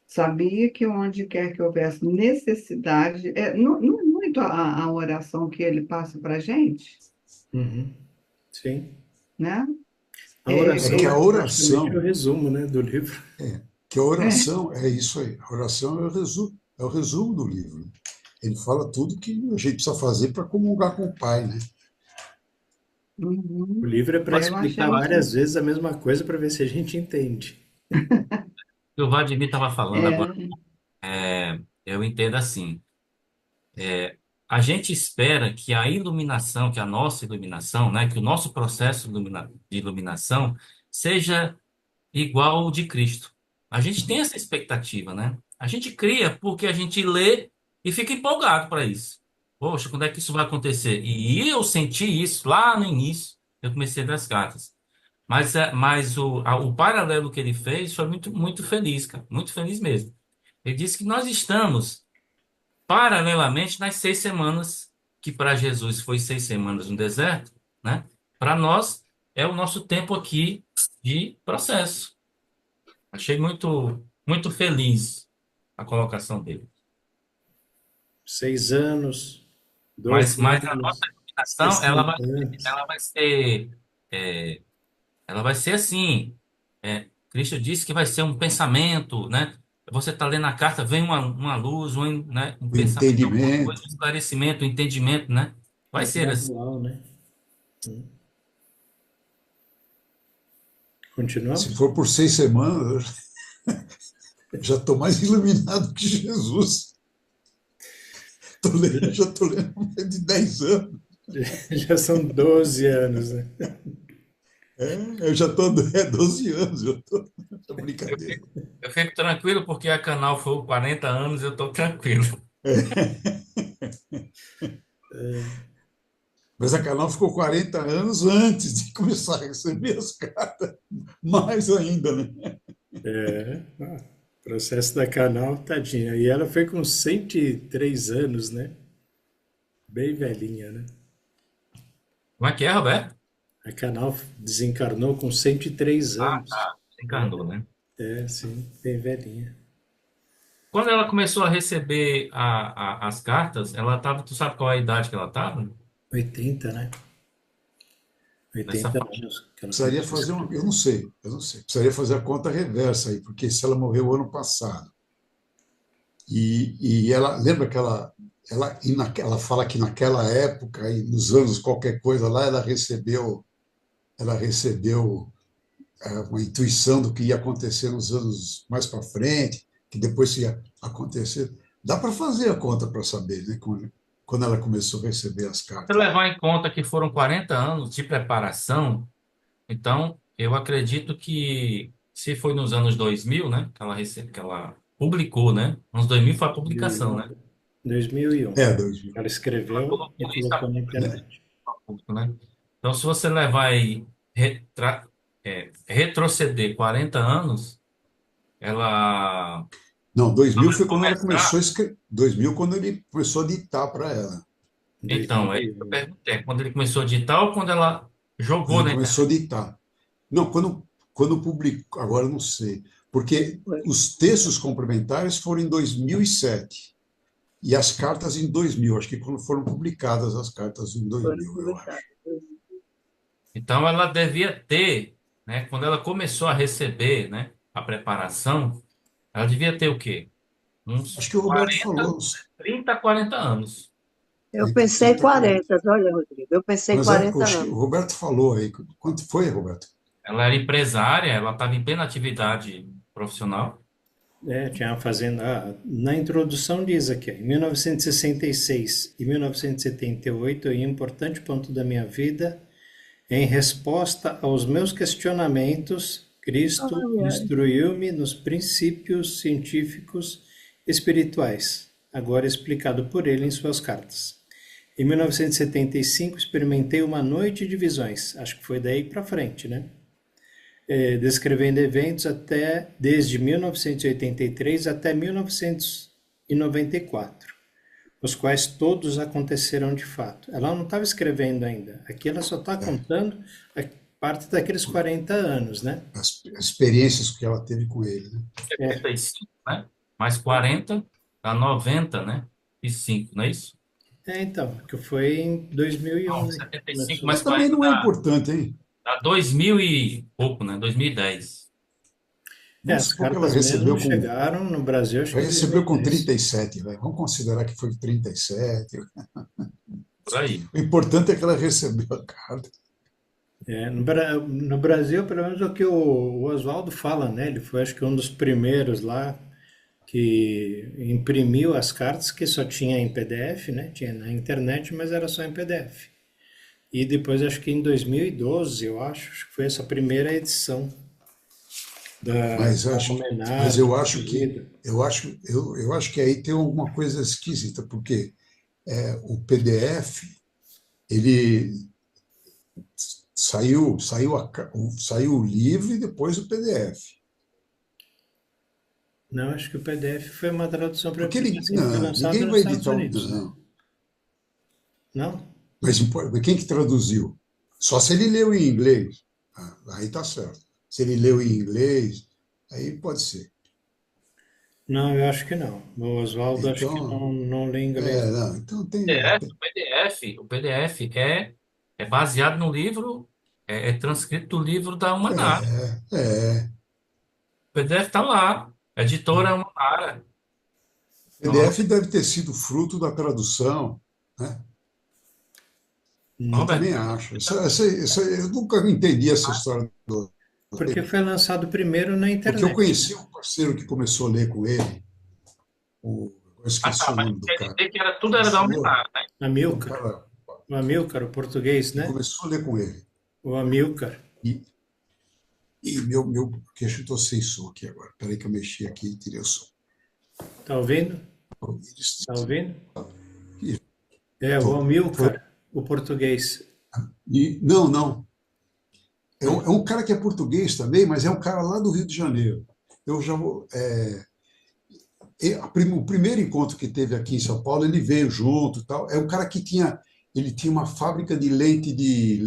Sabia que onde quer que houvesse necessidade, não é muito a oração que ele passa para a gente, Uhum. Sim. né? A É oração que é a praticamente o oração, resumo, né, do livro. que a É. oração é isso aí, a oração é o resumo do livro. Ele fala tudo que a gente precisa fazer para comungar com o Pai, né? O Uhum. livro é para Eu achei explicar muito. várias vezes a mesma coisa para ver se a gente entende. O Vladimir estava falando agora, É, eu entendo assim. A gente espera que a iluminação, que a nossa iluminação, né, que o nosso processo de iluminação seja igual ao de Cristo. A gente tem essa expectativa, né? A gente cria porque a gente lê e fica empolgado para isso. Poxa, quando é que isso vai acontecer? E eu senti isso lá no início, eu comecei das cartas. Mas o paralelo que ele fez foi muito, muito feliz, cara. Muito feliz mesmo. Ele disse que nós estamos paralelamente nas 6 semanas, que para Jesus foi 6 semanas no deserto, né? Para nós é o nosso tempo aqui de processo. Achei muito, muito feliz a colocação dele. 6 anos, Mas, 12 mas a nossa anos, iluminação, 60 anos. ela vai ser, é, Ela vai ser assim. Cristo disse que vai ser um pensamento, né? Você está lendo a carta, vem uma luz, né? Um O pensamento, alguma coisa, entendimento. um esclarecimento, um entendimento, né? Vai É ser assim. gradual, né? Se Continuamos? for por 6 semanas, eu já estou mais iluminado que Jesus. Já estou lendo há mais de 10 anos. Já são 12 anos, né? Eu já estou 12 anos. Eu tô, é Eu brincadeira. fico, eu fico tranquilo porque a Canal foi 40 anos, eu estou tranquilo. Mas a Canal ficou 40 anos antes de começar a receber as cartas. Mais ainda, né? Processo da Canal, tadinha. E ela foi com 103 anos, né? Bem velhinha, né? Como é que é, Roberto? A Canal desencarnou com 103 Ah, anos. tá. Encarnou, né? Sim, bem velhinha. Quando ela começou a receber as cartas, ela estava, tu sabe qual é a idade que ela estava? 80, né? Nessa 80 faixa. anos que ela Precisaria começou a fazer uma. escrever. Eu não sei. Precisaria fazer a conta reversa aí, porque se ela morreu ano passado, e ela. Lembra que ela fala que naquela época, e nos anos qualquer coisa lá, ela recebeu uma intuição do que ia acontecer nos anos mais para frente, que depois ia acontecer. Dá para fazer a conta para saber, né? Quando ela começou a receber as Se cartas. levar em conta que foram 40 anos de preparação, então eu acredito que se foi nos anos 2000, né, que ela publicou, né? Nos 2000 foi a publicação, né? 2001. É, 2000. Ela Ela escreveu e colocou isso a colocou na público, internet. né? Então, se você levar aí, retroceder 40 anos, ela Não, 2000 vai foi quando ela começou começar. a escrever. 2000, quando ele começou a ditar para ela. Então, é isso que eu 2001. perguntei. Quando ele começou a digitar ou quando ela Quando jogou ele na começou a internet? ditar. Não, quando publicou, agora eu não sei, porque os textos complementares foram em 2007 e as cartas em 2000. Acho que quando foram publicadas as cartas em Foram 2000, eu publicados. acho. Então, ela devia ter, né? Quando ela começou a receber, né, a preparação, ela devia ter o quê? Uns Acho que o Roberto 40, falou, 30, 40 anos. Eu pensei 30, 40. 40, olha, Rodrigo, eu pensei Mas 40 acho que o anos. Roberto falou aí. Quanto foi, Roberto? Ela era empresária, ela estava em plena atividade profissional. Tinha uma fazenda. Na introdução diz aqui, em 1966 e 1978, em um importante ponto da minha vida, em resposta aos meus questionamentos, Cristo Ai, ai. instruiu-me nos princípios científicos espirituais, agora explicado por ele em suas cartas. Em 1975, experimentei uma noite de visões. Acho que foi daí para frente, né? Descrevendo eventos desde 1983 até 1994, os quais todos aconteceram de fato. Ela não estava escrevendo ainda. Aqui ela só está É, contando a parte daqueles 40 anos, né? as experiências que ela teve com ele, né? É, 75, né? Mais 40 dá 90, né? E 5, não é isso? então, que foi em 2001, Não, né? 75 Começou. mais Mas também 40 não é dá, importante, hein? dá 2000 e pouco, né? 2010. Vamos As supor que ela cartas mesmo recebeu com chegaram no Brasil, acho que Ela em recebeu com 2010. 37, vai. Vamos considerar que foi 37. Por aí. O importante é que ela recebeu a carta. No Brasil, pelo menos é o que o Oswaldo fala, né? Ele foi, acho que, um dos primeiros lá que imprimiu as cartas, que só tinha em PDF, né? Tinha na internet, mas era só em PDF. E depois, acho que em 2012, acho que foi essa primeira edição da Mas acho, mas homenagem eu ao acho que querido. eu acho que aí tem alguma coisa esquisita, porque o PDF ele saiu o livro e depois o PDF. Não, acho que o PDF foi uma tradução para Porque assim, foi lançado ninguém nos vai Estados editar. Unidos, né? Não. Não? Mas quem que traduziu? Só se ele leu em inglês. Aí tá certo. Se ele leu em inglês, aí pode ser. Não, eu acho que não. O Oswaldo acho que Então, não lê inglês. não, então tem. PDF, o PDF é baseado no livro é transcrito do livro da Almanara. É. O PDF está lá. A editora é Almanara. PDF deve ter sido fruto da tradução, né? Eu Robert, também acho. Eu nunca entendi essa história do. Porque foi lançado primeiro na Porque eu internet. conheci um parceiro que começou a ler com ele, eu esqueci o mas nome do quer cara. dizer que tudo era da Senhor, Almanara, né? um Amilcar. cara O Amilcar, o português, que né? começou a ler com ele. O Amilcar. E, e meu queixo estou sem som aqui agora. Peraí que eu mexi aqui e tirei o som. Tá ouvindo? Tá ouvindo? É, o Amilcar, o português. Não. É um cara que é português também, mas é um cara lá do Rio de Janeiro. Eu já vou. O primeiro encontro que teve aqui em São Paulo, ele veio junto, e tal. É um cara que ele tinha uma fábrica de lente de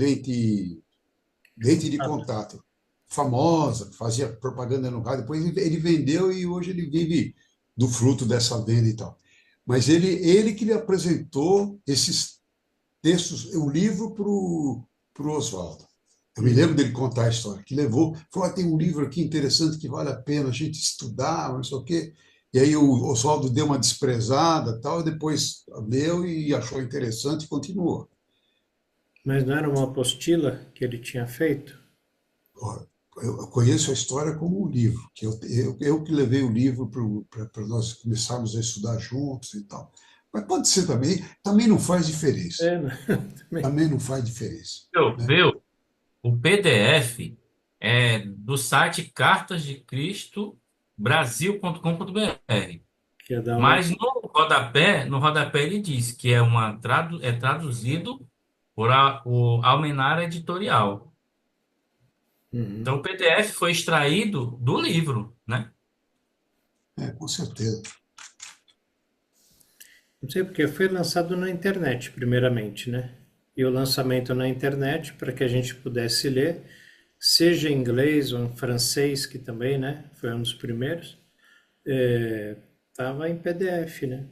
contato, famosa, fazia propaganda no rádio. Depois ele vendeu e hoje ele vive do fruto dessa venda e tal. Mas ele que lhe apresentou esses textos, o livro para o Oswaldo. Eu me lembro dele contar a história, que levou, falou, tem um livro aqui interessante que vale a pena a gente estudar, não sei o quê. E aí o Oswaldo deu uma desprezada, tal, e depois leu e achou interessante e continuou. Mas não era uma apostila que ele tinha feito? Eu conheço a história como um livro, que eu que levei o livro para nós começarmos a estudar juntos e tal. Mas pode ser também não faz diferença. É, também. Também não faz diferença. Né? Viu? O PDF é do site cartasdecristobrasil.com.br. Que ia dar uma... Mas no rodapé ele diz que é traduzido por o Almenara Editorial. Uhum. Então o PDF foi extraído do livro, né? Com certeza. Não sei porque foi lançado na internet, primeiramente, né? E o lançamento na internet, para que a gente pudesse ler, seja em inglês ou em francês, que também, né? Foi um dos primeiros, estava em PDF, né?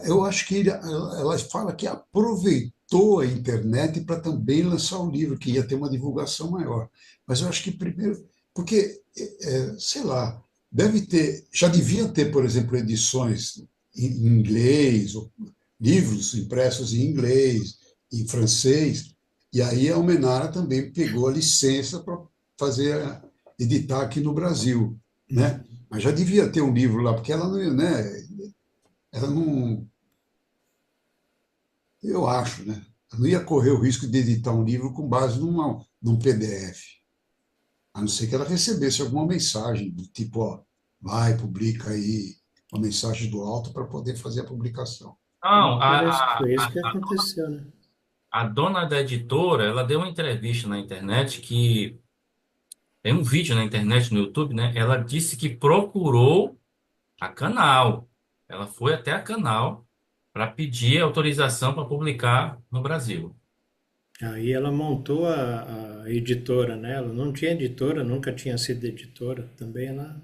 Eu acho que ela fala que aproveitou a internet para também lançar o livro, que ia ter uma divulgação maior. Mas eu acho que primeiro, porque, sei lá, já devia ter, por exemplo, edições em inglês, ou livros impressos em inglês, em francês, e aí a Almenara também pegou a licença para editar aqui no Brasil, né? Mas já devia ter um livro lá, porque ela não, né? Ela não, eu acho, né? Ela não ia correr o risco de editar um livro com base num PDF, a não ser que ela recebesse alguma mensagem do tipo, ó, vai, publica aí uma mensagem do alto para poder fazer a publicação. Não, Parece que foi isso que aconteceu, né? a dona da editora, ela deu uma entrevista na internet que tem um vídeo na internet, no YouTube, né? Ela disse que procurou a Canal. Ela foi até a Canal para pedir autorização para publicar no Brasil. Aí ela montou a editora, né? Ela não tinha editora, nunca tinha sido editora. Também ela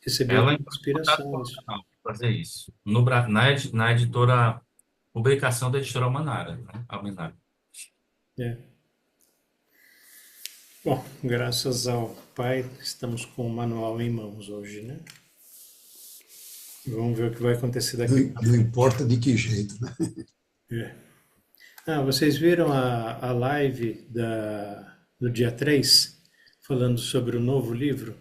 recebeu Ela como entrou em contato inspiração com a isso. Canal para fazer isso. Na editora, publicação da editora Almanara, né? Almenara. É. Bom, graças ao Pai, estamos com o manual em mãos hoje, né? Vamos ver o que vai acontecer daqui para Não frente. importa de que jeito, né? Vocês viram a live do dia 3, falando sobre o novo livro?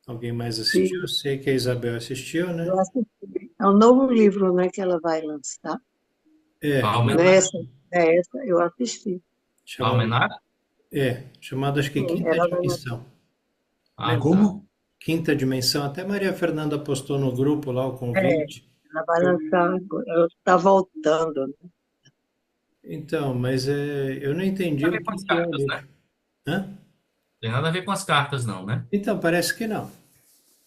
Alguém mais assistiu? Eu sei que a Isabel assistiu, né? Eu assisti. É um novo livro, né, que ela vai lançar. Não é essa, eu assisti. Almenara? Chamado acho que Quinta Ela vai Dimensão. Como? Quinta Dimensão. Até Maria Fernanda postou no grupo lá o convite. Ela vai lançar, ela está voltando, né? Então, mas eu não entendi Tem nada a ver o com as que é o cartas, livro. né? Hã? Tem nada a ver com as cartas, não, né? Então, parece que não.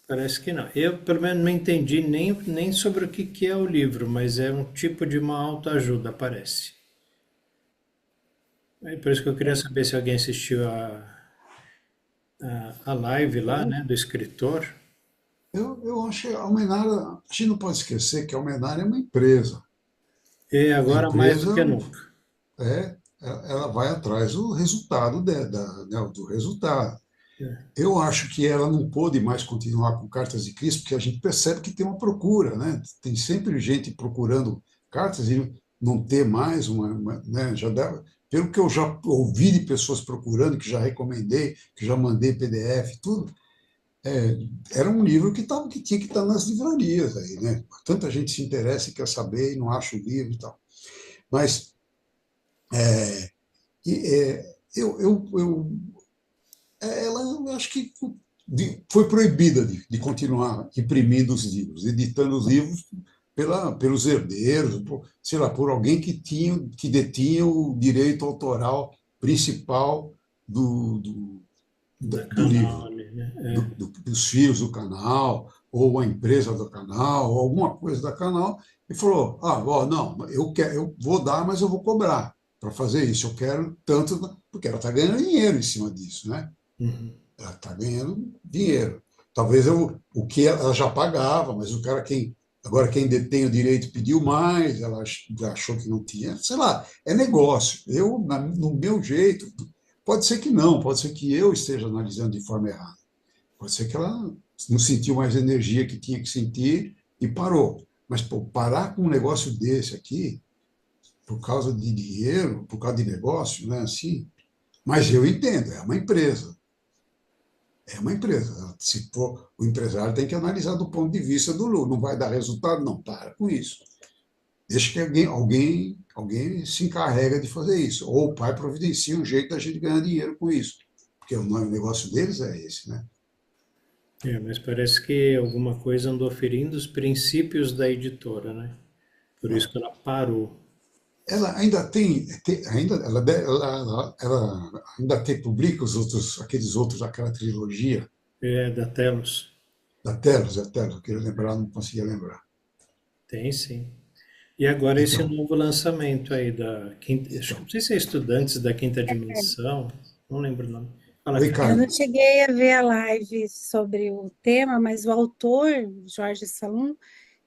Parece que não. Eu, pelo menos, não entendi nem sobre o que é o livro, mas é um tipo de uma autoajuda, parece. É por isso que eu queria saber se alguém assistiu a live lá, né, do escritor. Eu acho que a Almenara, a gente não pode esquecer que a Almenara é uma empresa. E agora mais do que Empresa nunca. ela vai atrás do resultado né, do resultado. É. Eu acho que ela não pôde mais continuar com Cartas de Cristo, porque a gente percebe que tem uma procura, né? Tem sempre gente procurando cartas e não ter mais né? Já dá, pelo que eu já ouvi de pessoas procurando, que já recomendei, que já mandei PDF, tudo, é, era um livro que tinha que estar nas livrarias aí, né? Tanta gente se interessa e quer saber e não acha o livro e tal. Mas ela, eu acho que foi proibida de continuar imprimindo os livros, editando os livros pelos herdeiros, sei lá, por alguém que detinha o direito autoral principal Da do livro, canal ali, né? dos filhos do canal, ou a empresa do canal, ou alguma coisa da canal, e falou: ó, não, eu vou dar, mas eu vou cobrar para fazer isso. Eu quero tanto, porque ela está ganhando dinheiro em cima disso, né? Uhum. Ela está ganhando dinheiro. Talvez o que ela já pagava, mas o cara agora quem detém o direito pediu mais, ela já achou que não tinha, sei lá, é negócio. No meu jeito, pode ser que não, pode ser que eu esteja analisando de forma errada. Pode ser que ela não sentiu mais energia que tinha que sentir e parou. Mas pô, parar com um negócio desse aqui, por causa de dinheiro, por causa de negócio, não é assim? Mas eu entendo, é uma empresa. É uma empresa. Se for, o empresário tem que analisar do ponto de vista do lucro. Não vai dar resultado? Não, para com isso. Deixa que alguém se encarrega de fazer isso. Ou o pai providencia um jeito da gente ganhar dinheiro com isso. Porque o negócio deles é esse, né? Mas parece que alguma coisa andou ferindo os princípios da editora, né? Por isso que ela parou. Ela ainda ela ainda publica aquela trilogia Da Telos. da Telos, eu queria lembrar, não conseguia lembrar. Tem sim. E agora esse Então, novo lançamento aí da quinta, não sei se é Estudantes da Quinta Dimensão, não lembro o nome. Fala, oi, cara. Eu não Carmen. cheguei a ver a live sobre o tema, mas o autor, Jorge Salum,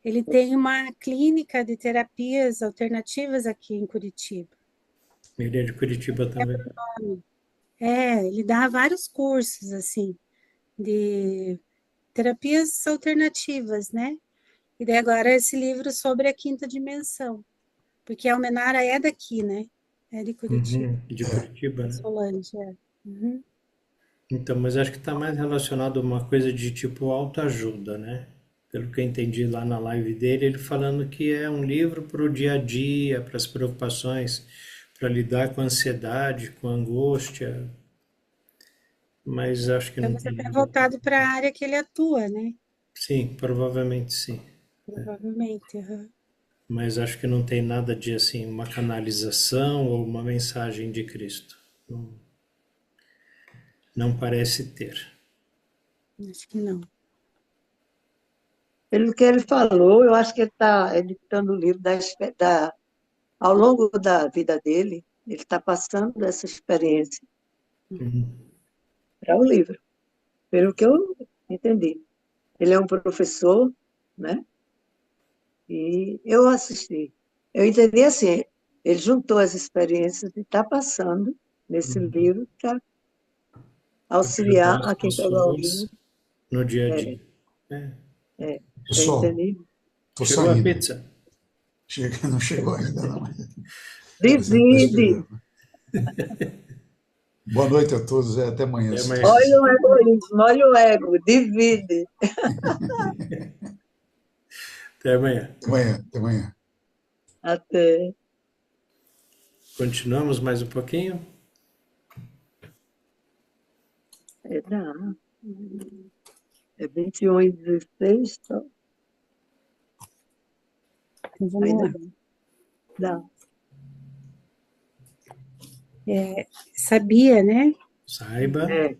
ele tem uma clínica de terapias alternativas aqui em Curitiba. Ele é de Curitiba também. Ele dá vários cursos, assim, de terapias alternativas, né? E daí agora esse livro sobre a quinta dimensão, porque a Almenara é daqui, né? É de Curitiba, Uhum, de Curitiba, né? Solange, é. Uhum. Então, mas acho que está mais relacionado a uma coisa de tipo autoajuda, né? Pelo que eu entendi lá na live dele, ele falando que é um livro para o dia a dia, para as preocupações, para lidar com a ansiedade, com a angústia, mas acho que Então não você tem está nada. voltado para a área que ele atua, né? Sim, provavelmente sim. Provavelmente. Uhum. Mas acho que não tem nada de assim, uma canalização ou uma mensagem de Cristo. Não, não parece ter. Acho que não. Pelo que ele falou, eu acho que ele está editando o livro ao longo da vida dele, ele está passando essa experiência Uhum. para o livro, pelo que eu entendi. Ele é um professor, né? E eu assisti. Eu entendi assim, ele juntou as experiências e está passando nesse Uhum. livro para Para ajudar auxiliar as a quem pegar o livro. pessoas no dia a É, dia. É. é, eu Pessoal, entendi. estou Chegou a saindo. pizza? Não chegou ainda, não. Mas ele está Divide. esperando. Boa noite a todos e até amanhã, Até se amanhã. Deus Olha quiser. o egoísmo, olha o ego, divide. Até amanhã. Até amanhã, até amanhã. Até. Continuamos mais um pouquinho? Dá. É 21h16, então Então vamos ainda lá. dá. Sabia, né? Saiba. É,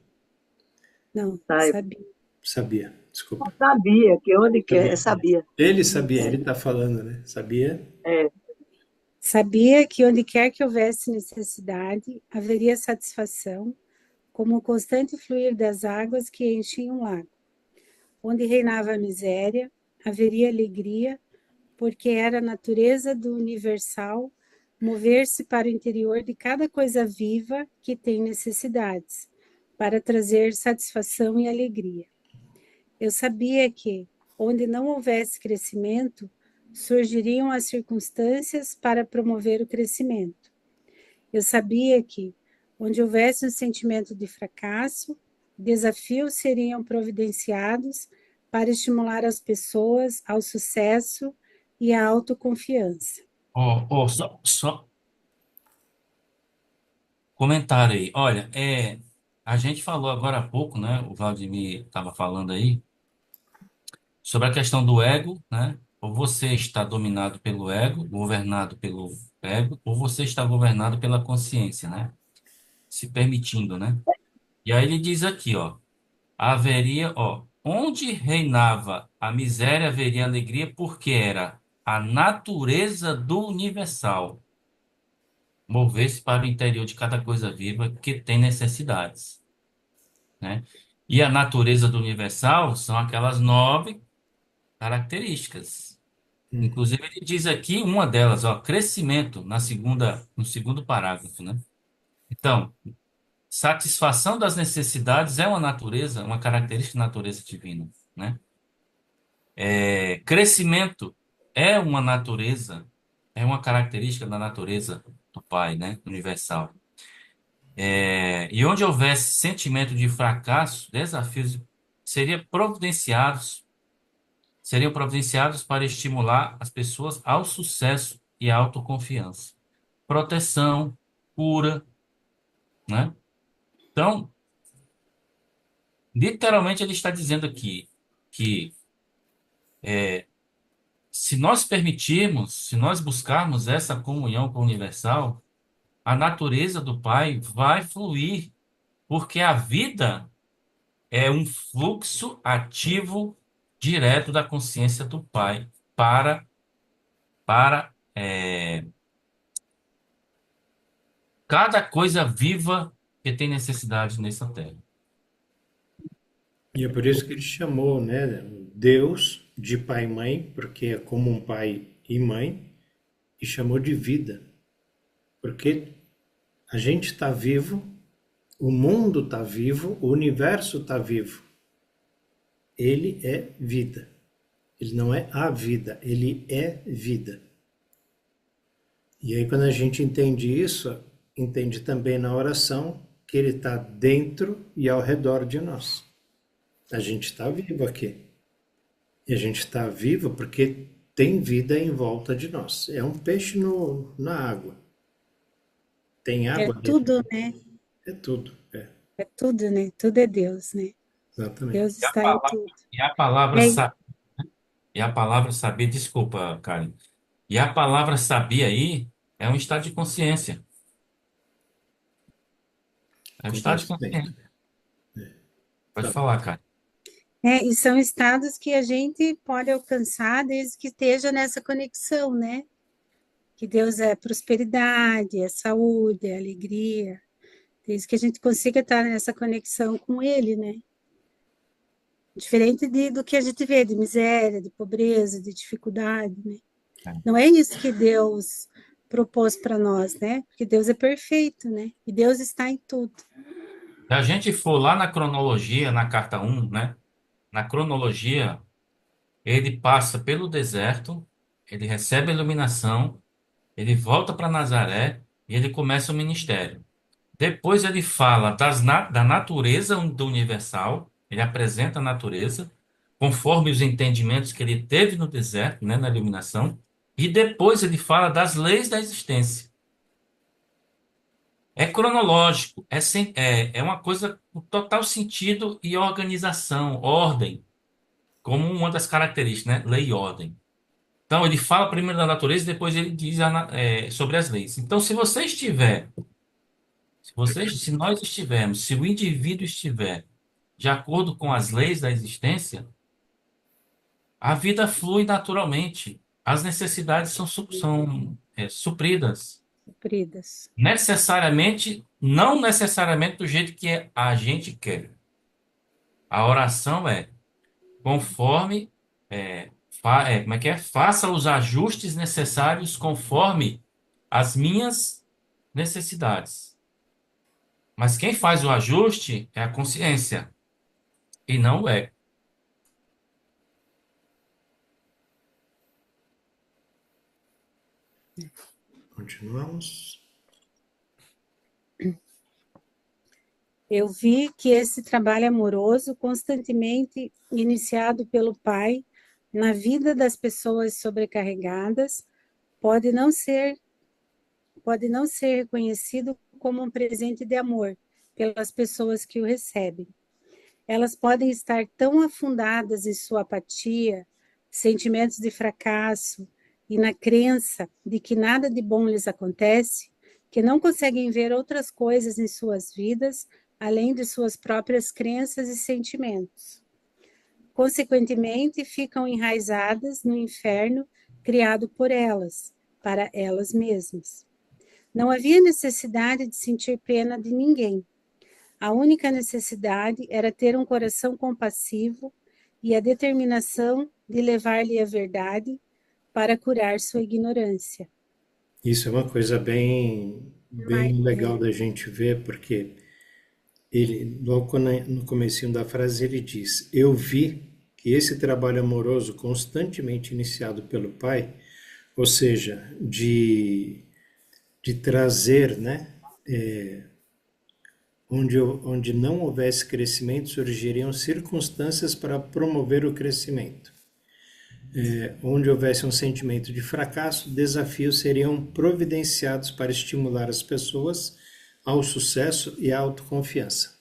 Não, saiba. sabia. Sabia, desculpa. Sabia que onde quer, Sabia. sabia. Ele sabia, ele está falando, né? Sabia? É, Sabia que onde quer que houvesse necessidade, haveria satisfação, como o constante fluir das águas que enchem um lago. Onde reinava a miséria, haveria alegria, porque era a natureza do universal mover-se para o interior de cada coisa viva que tem necessidades, para trazer satisfação e alegria. Eu sabia que, onde não houvesse crescimento, surgiriam as circunstâncias para promover o crescimento. Eu sabia que, onde houvesse um sentimento de fracasso, desafios seriam providenciados para estimular as pessoas ao sucesso e à autoconfiança. Só comentário aí. Olha, a gente falou agora há pouco, né? O Vladimir estava falando aí sobre a questão do ego, né? Ou você está dominado pelo ego, governado pelo ego, ou você está governado pela consciência, né? Se permitindo, né? E aí ele diz aqui, ó, onde reinava a miséria, haveria alegria, porque era a natureza do universal mover-se para o interior de cada coisa viva que tem necessidades, né? E a natureza do universal são aquelas 9 características. Inclusive, ele diz aqui uma delas, ó, crescimento, no segundo parágrafo, né? Então, satisfação das necessidades é uma natureza, uma característica da natureza divina, né? Crescimento é uma natureza, é uma característica da natureza do Pai, né? Universal. E onde houvesse sentimento de fracasso, desafios seriam providenciados para estimular as pessoas ao sucesso e à autoconfiança. Proteção, cura, né? Então, literalmente ele está dizendo aqui que se nós permitirmos, se nós buscarmos essa comunhão com o universal, a natureza do Pai vai fluir, porque a vida é um fluxo ativo direto da consciência do Pai para cada coisa viva que tem necessidade nessa terra. E é por isso que ele chamou, né, Deus de pai e mãe, porque é como um pai e mãe, e chamou de vida, porque a gente está vivo, o mundo está vivo, o universo está vivo. Ele é vida. Ele não é a vida, ele é vida. E aí, quando a gente entende isso, entende também na oração que ele está dentro e ao redor de nós. A gente está vivo aqui. E a gente está vivo porque tem vida em volta de nós. É um peixe na água. Tem É água tudo, dentro. né? É tudo. É tudo, né? Tudo é Deus, né? Exatamente. Deus está em tudo. E a palavra, É, sa- e a palavra saber, desculpa, Karen. E a palavra saber aí é um estado de consciência. É um estado de Conhecimento. consciência. Pode falar, Karen. e são estados que a gente pode alcançar desde que esteja nessa conexão, né? Que Deus é prosperidade, é saúde, é alegria. Desde que a gente consiga estar nessa conexão com Ele, né? Diferente do que a gente vê de miséria, de pobreza, de dificuldade, né? Não é isso que Deus propôs para nós, né? Porque Deus é perfeito, né? E Deus está em tudo. Se a gente for lá na cronologia, na carta 1, né? Na cronologia, ele passa pelo deserto, ele recebe a iluminação, ele volta para Nazaré e ele começa o ministério. Depois ele fala da natureza do universal, ele apresenta a natureza, conforme os entendimentos que ele teve no deserto, né, na iluminação, e depois ele fala das leis da existência. É cronológico, é uma coisa com total sentido e organização, ordem, como uma das características, né? Lei e ordem. Então, ele fala primeiro da natureza e depois ele diz sobre as leis. Então, se nós estivermos, se o indivíduo estiver de acordo com as leis da existência, a vida flui naturalmente. As necessidades são supridas. Supridas. Não necessariamente do jeito que a gente quer. A oração é conforme, como é que é? Faça os ajustes necessários conforme as minhas necessidades. Mas quem faz o ajuste é a consciência e não o ego. Continuamos. Eu vi que esse trabalho amoroso, constantemente iniciado pelo Pai na vida das pessoas sobrecarregadas, pode não ser reconhecido como um presente de amor pelas pessoas que o recebem. Elas podem estar tão afundadas em sua apatia, sentimentos de fracasso e na crença de que nada de bom lhes acontece, que não conseguem ver outras coisas em suas vidas além de suas próprias crenças e sentimentos. Consequentemente, ficam enraizadas no inferno criado por elas, para elas mesmas. Não havia necessidade de sentir pena de ninguém. A única necessidade era ter um coração compassivo e a determinação de levar-lhe a verdade para curar sua ignorância. Isso é uma coisa bem legal da gente ver, porque ele, logo no comecinho da frase, ele diz: eu vi que esse trabalho amoroso constantemente iniciado pelo Pai, ou seja, de trazer, né, onde não houvesse crescimento, surgiriam circunstâncias para promover o crescimento. Onde houvesse um sentimento de fracasso, desafios seriam providenciados para estimular as pessoas ao sucesso e à autoconfiança.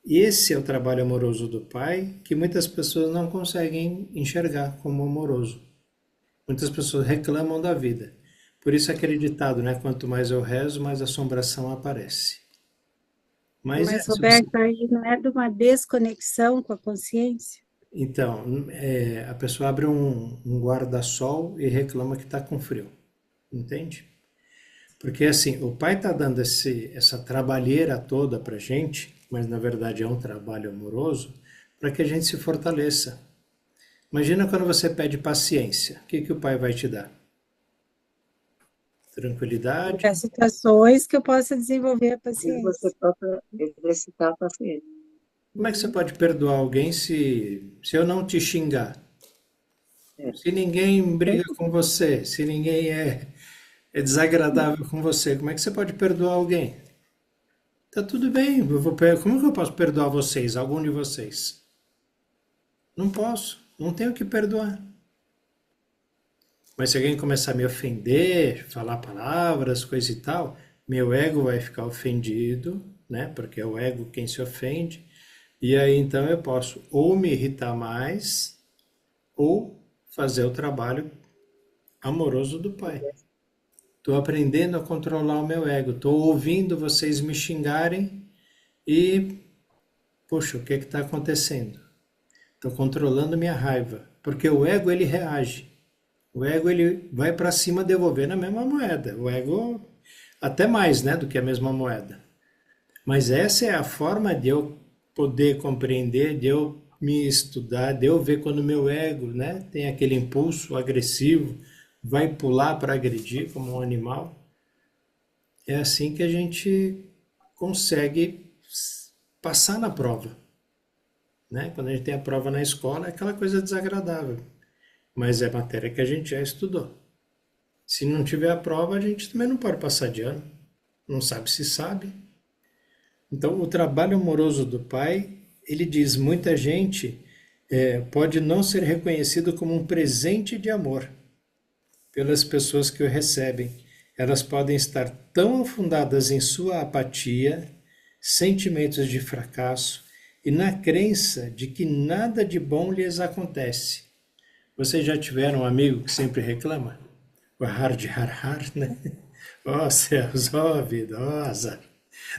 E esse é o trabalho amoroso do Pai, que muitas pessoas não conseguem enxergar como amoroso. Muitas pessoas reclamam da vida. Por isso aquele ditado, né? Quanto mais eu rezo, mais assombração aparece. Mas, Roberto, aí não é de uma desconexão com a consciência? Então, a pessoa abre um guarda-sol e reclama que está com frio. Entende? Porque assim, o Pai está dando essa trabalheira toda para gente, mas na verdade é um trabalho amoroso, para que a gente se fortaleça. Imagina quando você pede paciência, o que o Pai vai te dar? Tranquilidade. Para situações que eu possa desenvolver a E paciência. você pode exercitar a paciência. Como é que você pode perdoar alguém se eu não te xingar? Se ninguém briga com você, se ninguém é desagradável com você, como é que você pode perdoar alguém? Tá tudo bem, como que eu posso perdoar vocês, algum de vocês? Não posso, não tenho que perdoar. Mas se alguém começar a me ofender, falar palavras, coisa e tal, meu ego vai ficar ofendido, né? Porque é o ego quem se ofende. E aí então eu posso ou me irritar mais, ou fazer o trabalho amoroso do Pai. Estou aprendendo a controlar o meu ego. Estou ouvindo vocês me xingarem e, poxa, o que está acontecendo? Estou controlando minha raiva. Porque o ego, ele reage. O ego, ele vai para cima devolver na mesma moeda. O ego, até mais, né, do que a mesma moeda. Mas essa é a forma de eu poder compreender, de eu me estudar, de eu ver quando o meu ego, né, tem aquele impulso agressivo, vai pular para agredir como um animal. É assim que a gente consegue passar na prova. Né? Quando a gente tem a prova na escola, é aquela coisa desagradável. Mas é matéria que a gente já estudou. Se não tiver a prova, a gente também não pode passar de ano. Não sabe se sabe. Então, o trabalho amoroso do Pai, ele diz, muita gente pode não ser reconhecido como um presente de amor pelas pessoas que o recebem. Elas podem estar tão afundadas em sua apatia, sentimentos de fracasso e na crença de que nada de bom lhes acontece. Vocês já tiveram um amigo que sempre reclama? O hard, né? Ó céus, ó vida, ó azar.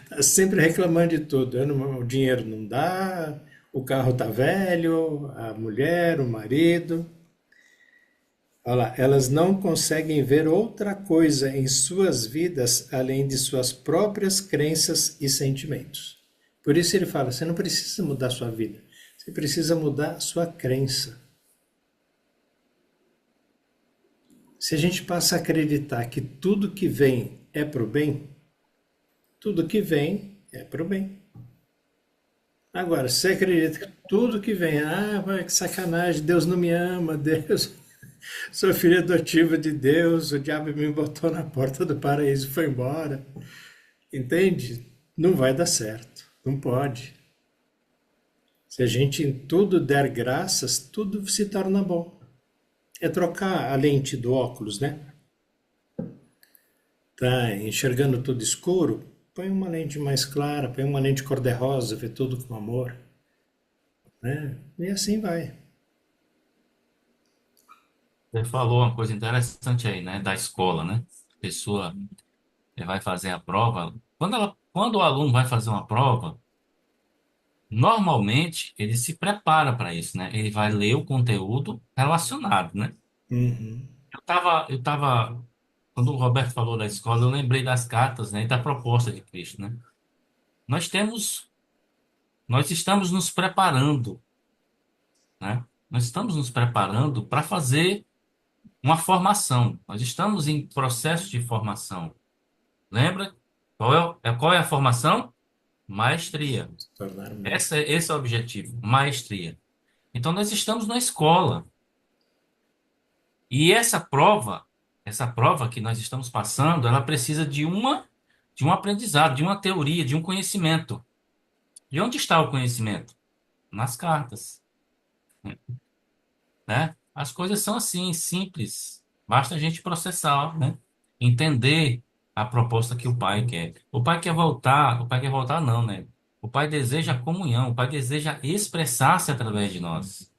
Tá sempre reclamando de tudo. O dinheiro não dá, o carro tá velho, a mulher, o marido. Olha lá, elas não conseguem ver outra coisa em suas vidas além de suas próprias crenças e sentimentos. Por isso ele fala, você não precisa mudar sua vida, você precisa mudar sua crença. Se a gente passa a acreditar que tudo que vem é para o bem, tudo que vem é para o bem. Agora, se você acredita que tudo que vem, que sacanagem, Deus não me ama, Deus, sou filho adotivo de Deus, o diabo me botou na porta do paraíso e foi embora. Entende? Não vai dar certo, não pode. Se a gente em tudo der graças, tudo se torna bom. É trocar a lente do óculos, né? Tá enxergando tudo escuro? Põe uma lente mais clara, põe uma lente cor-de-rosa, vê tudo com amor, né? E assim vai. Você falou uma coisa interessante aí, né, da escola, né? A pessoa vai fazer a prova. Quando o aluno vai fazer uma prova, normalmente ele se prepara para isso, né? Ele vai ler o conteúdo relacionado, né? Uhum. Quando o Roberto falou da escola, eu lembrei das cartas, né, e da proposta de Cristo, né? Nós temos, nós estamos nos preparando, né? Nós estamos nos preparando para fazer uma formação. Nós estamos em processo de formação. Lembra? Qual é a formação? Maestria. Se tornar mestre. Esse é o objetivo, maestria. Então nós estamos na escola. E essa prova que nós estamos passando, ela precisa de um aprendizado, de uma teoria, de um conhecimento. De onde está o conhecimento? Nas cartas, né? As coisas são assim, simples. Basta a gente processar, né? Entender a proposta que o pai quer. O pai quer voltar não, né? O pai deseja comunhão, o pai deseja expressar-se através de nós.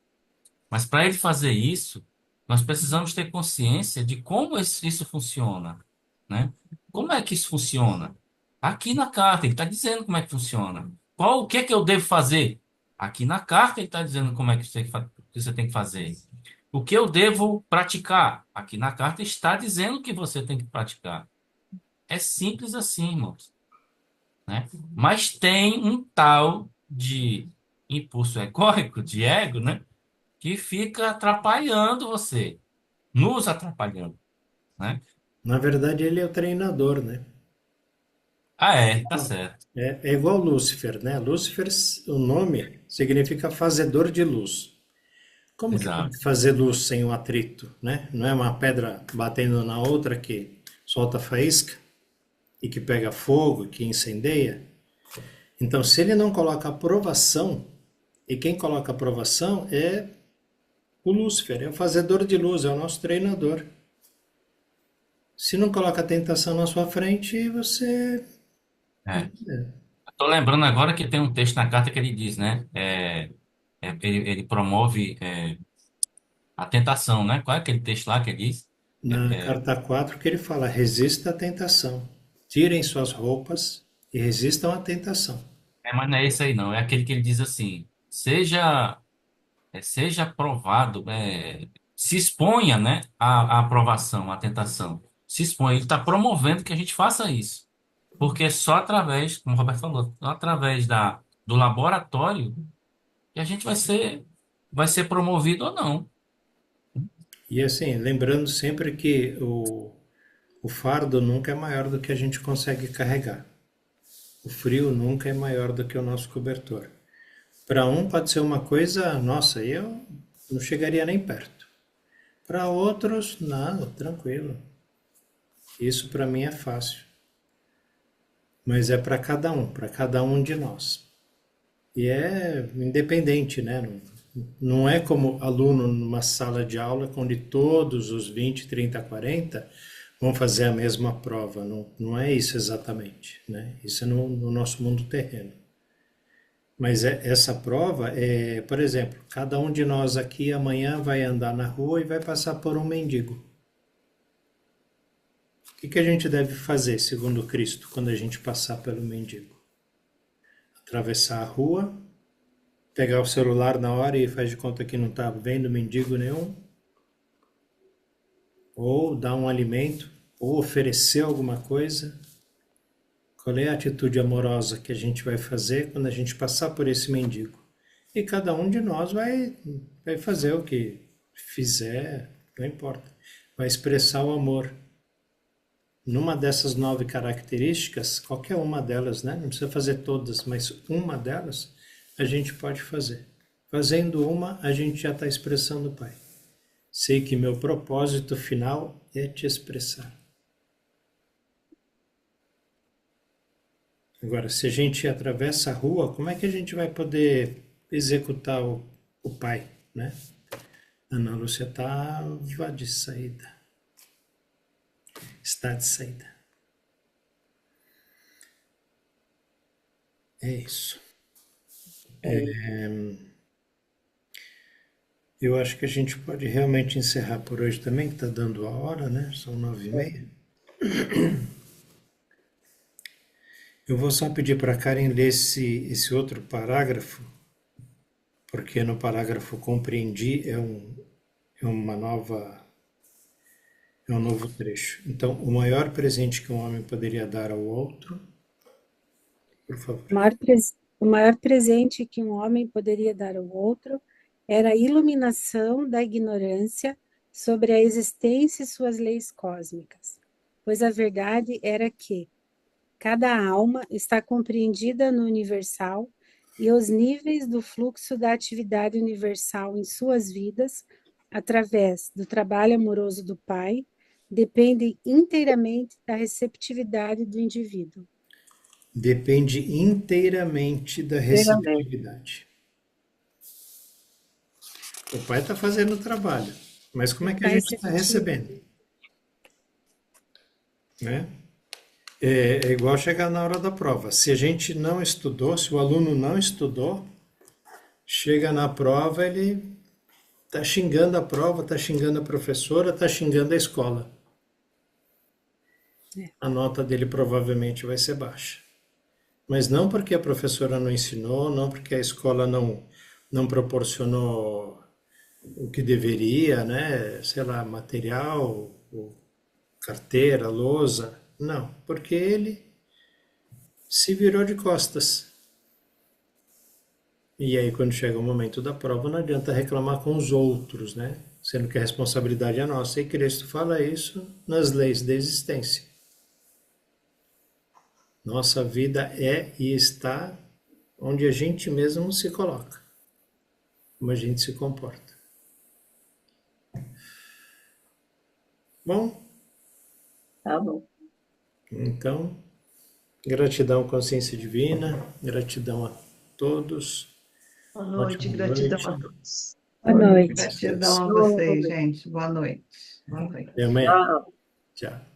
Mas para ele fazer isso, nós precisamos ter consciência de como isso funciona, né? Como é que isso funciona? Aqui na carta ele está dizendo como é que funciona. O que é que eu devo fazer? Aqui na carta ele está dizendo como é que que você tem que fazer. O que eu devo praticar? Aqui na carta está dizendo que você tem que praticar. É simples assim, irmãos, né? Mas tem um tal de impulso egóico, de ego, né? Que fica atrapalhando você, nos atrapalhando, né? Na verdade, ele é o treinador, né? Ah, é, tá certo. É igual Lúcifer, né? Lúcifer, o nome significa fazedor de luz. Como que Exato. pode fazer luz sem o atrito, né? Não é uma pedra batendo na outra que solta faísca e que pega fogo, que incendeia? Então, se ele não coloca aprovação, e quem coloca aprovação é o Lúcifer, é o fazedor de luz, é o nosso treinador. Se não coloca a tentação na sua frente, você. É. Estou lembrando agora que tem um texto na carta que ele diz, né? Ele promove a tentação, né? Qual é aquele texto lá que ele diz? Na carta 4 que ele fala, resista à tentação. Tirem suas roupas e resistam à tentação. Mas não é esse aí, não. É aquele que ele diz assim: seja provado, se exponha, né, à aprovação, à tentação. Se exponha. Ele está promovendo que a gente faça isso. Porque é só através, como o Roberto falou, só através do laboratório que a gente vai ser promovido ou não. E assim, lembrando sempre que o fardo nunca é maior do que a gente consegue carregar. O frio nunca é maior do que o nosso cobertor. Para um pode ser uma coisa, nossa, eu não chegaria nem perto. Para outros, nada, tranquilo. Isso para mim é fácil. Mas é para cada um de nós. E é independente, né? Não é como aluno numa sala de aula onde todos os 20, 30, 40 vão fazer a mesma prova. Não é isso exatamente, né? Isso é no nosso mundo terreno. Mas essa prova é, por exemplo, cada um de nós aqui amanhã vai andar na rua e vai passar por um mendigo. O que a gente deve fazer, segundo Cristo, quando a gente passar pelo mendigo? Atravessar a rua, pegar o celular na hora e faz de conta que não está vendo mendigo nenhum, ou dar um alimento, ou oferecer alguma coisa. Qual é a atitude amorosa que a gente vai fazer quando a gente passar por esse mendigo? E cada um de nós vai fazer o que fizer, não importa. vai expressar o amor. Numa dessas 9 características, qualquer uma delas, né? Não precisa fazer todas, mas uma delas a gente pode fazer. Fazendo uma, a gente já está expressando o Pai. Sei que meu propósito final é te expressar. Agora, se a gente atravessa a rua, como é que a gente vai poder executar o Pai, né? Ana Lúcia estava de saída. Está de saída. É isso. Eu acho que a gente pode realmente encerrar por hoje também, que está dando a hora, né? São 9h30. Eu vou só pedir para a Karen ler esse outro parágrafo, porque no parágrafo compreendi é um novo trecho. Então, o maior presente que um homem poderia dar ao outro, por favor. O maior presente que um homem poderia dar ao outro era a iluminação da ignorância sobre a existência e suas leis cósmicas, pois a verdade era que cada alma está compreendida no universal e os níveis do fluxo da atividade universal em suas vidas, através do trabalho amoroso do Pai, dependem inteiramente da receptividade do indivíduo. Depende inteiramente da receptividade. O Pai está fazendo o trabalho, mas como é que a gente está recebendo? Né? É igual chegar na hora da prova. Se a gente não estudou, se o aluno não estudou, chega na prova, ele está xingando a prova, está xingando a professora, está xingando a escola. A nota dele provavelmente vai ser baixa. Mas não porque a professora não ensinou, não porque a escola não proporcionou o que deveria, né? Sei lá, material, carteira, lousa. Não, porque ele se virou de costas. E aí, quando chega o momento da prova, não adianta reclamar com os outros, né? Sendo que a responsabilidade é nossa. E Cristo fala isso nas leis da existência. Nossa vida é e está onde a gente mesmo se coloca, como a gente se comporta. Bom? Tá bom. Então, gratidão, consciência divina, gratidão a todos. Boa noite, Ótima gratidão noite. a todos. Boa noite. Gratidão a vocês, gente. Boa noite. Boa noite. Até amanhã. Tchau. Tchau.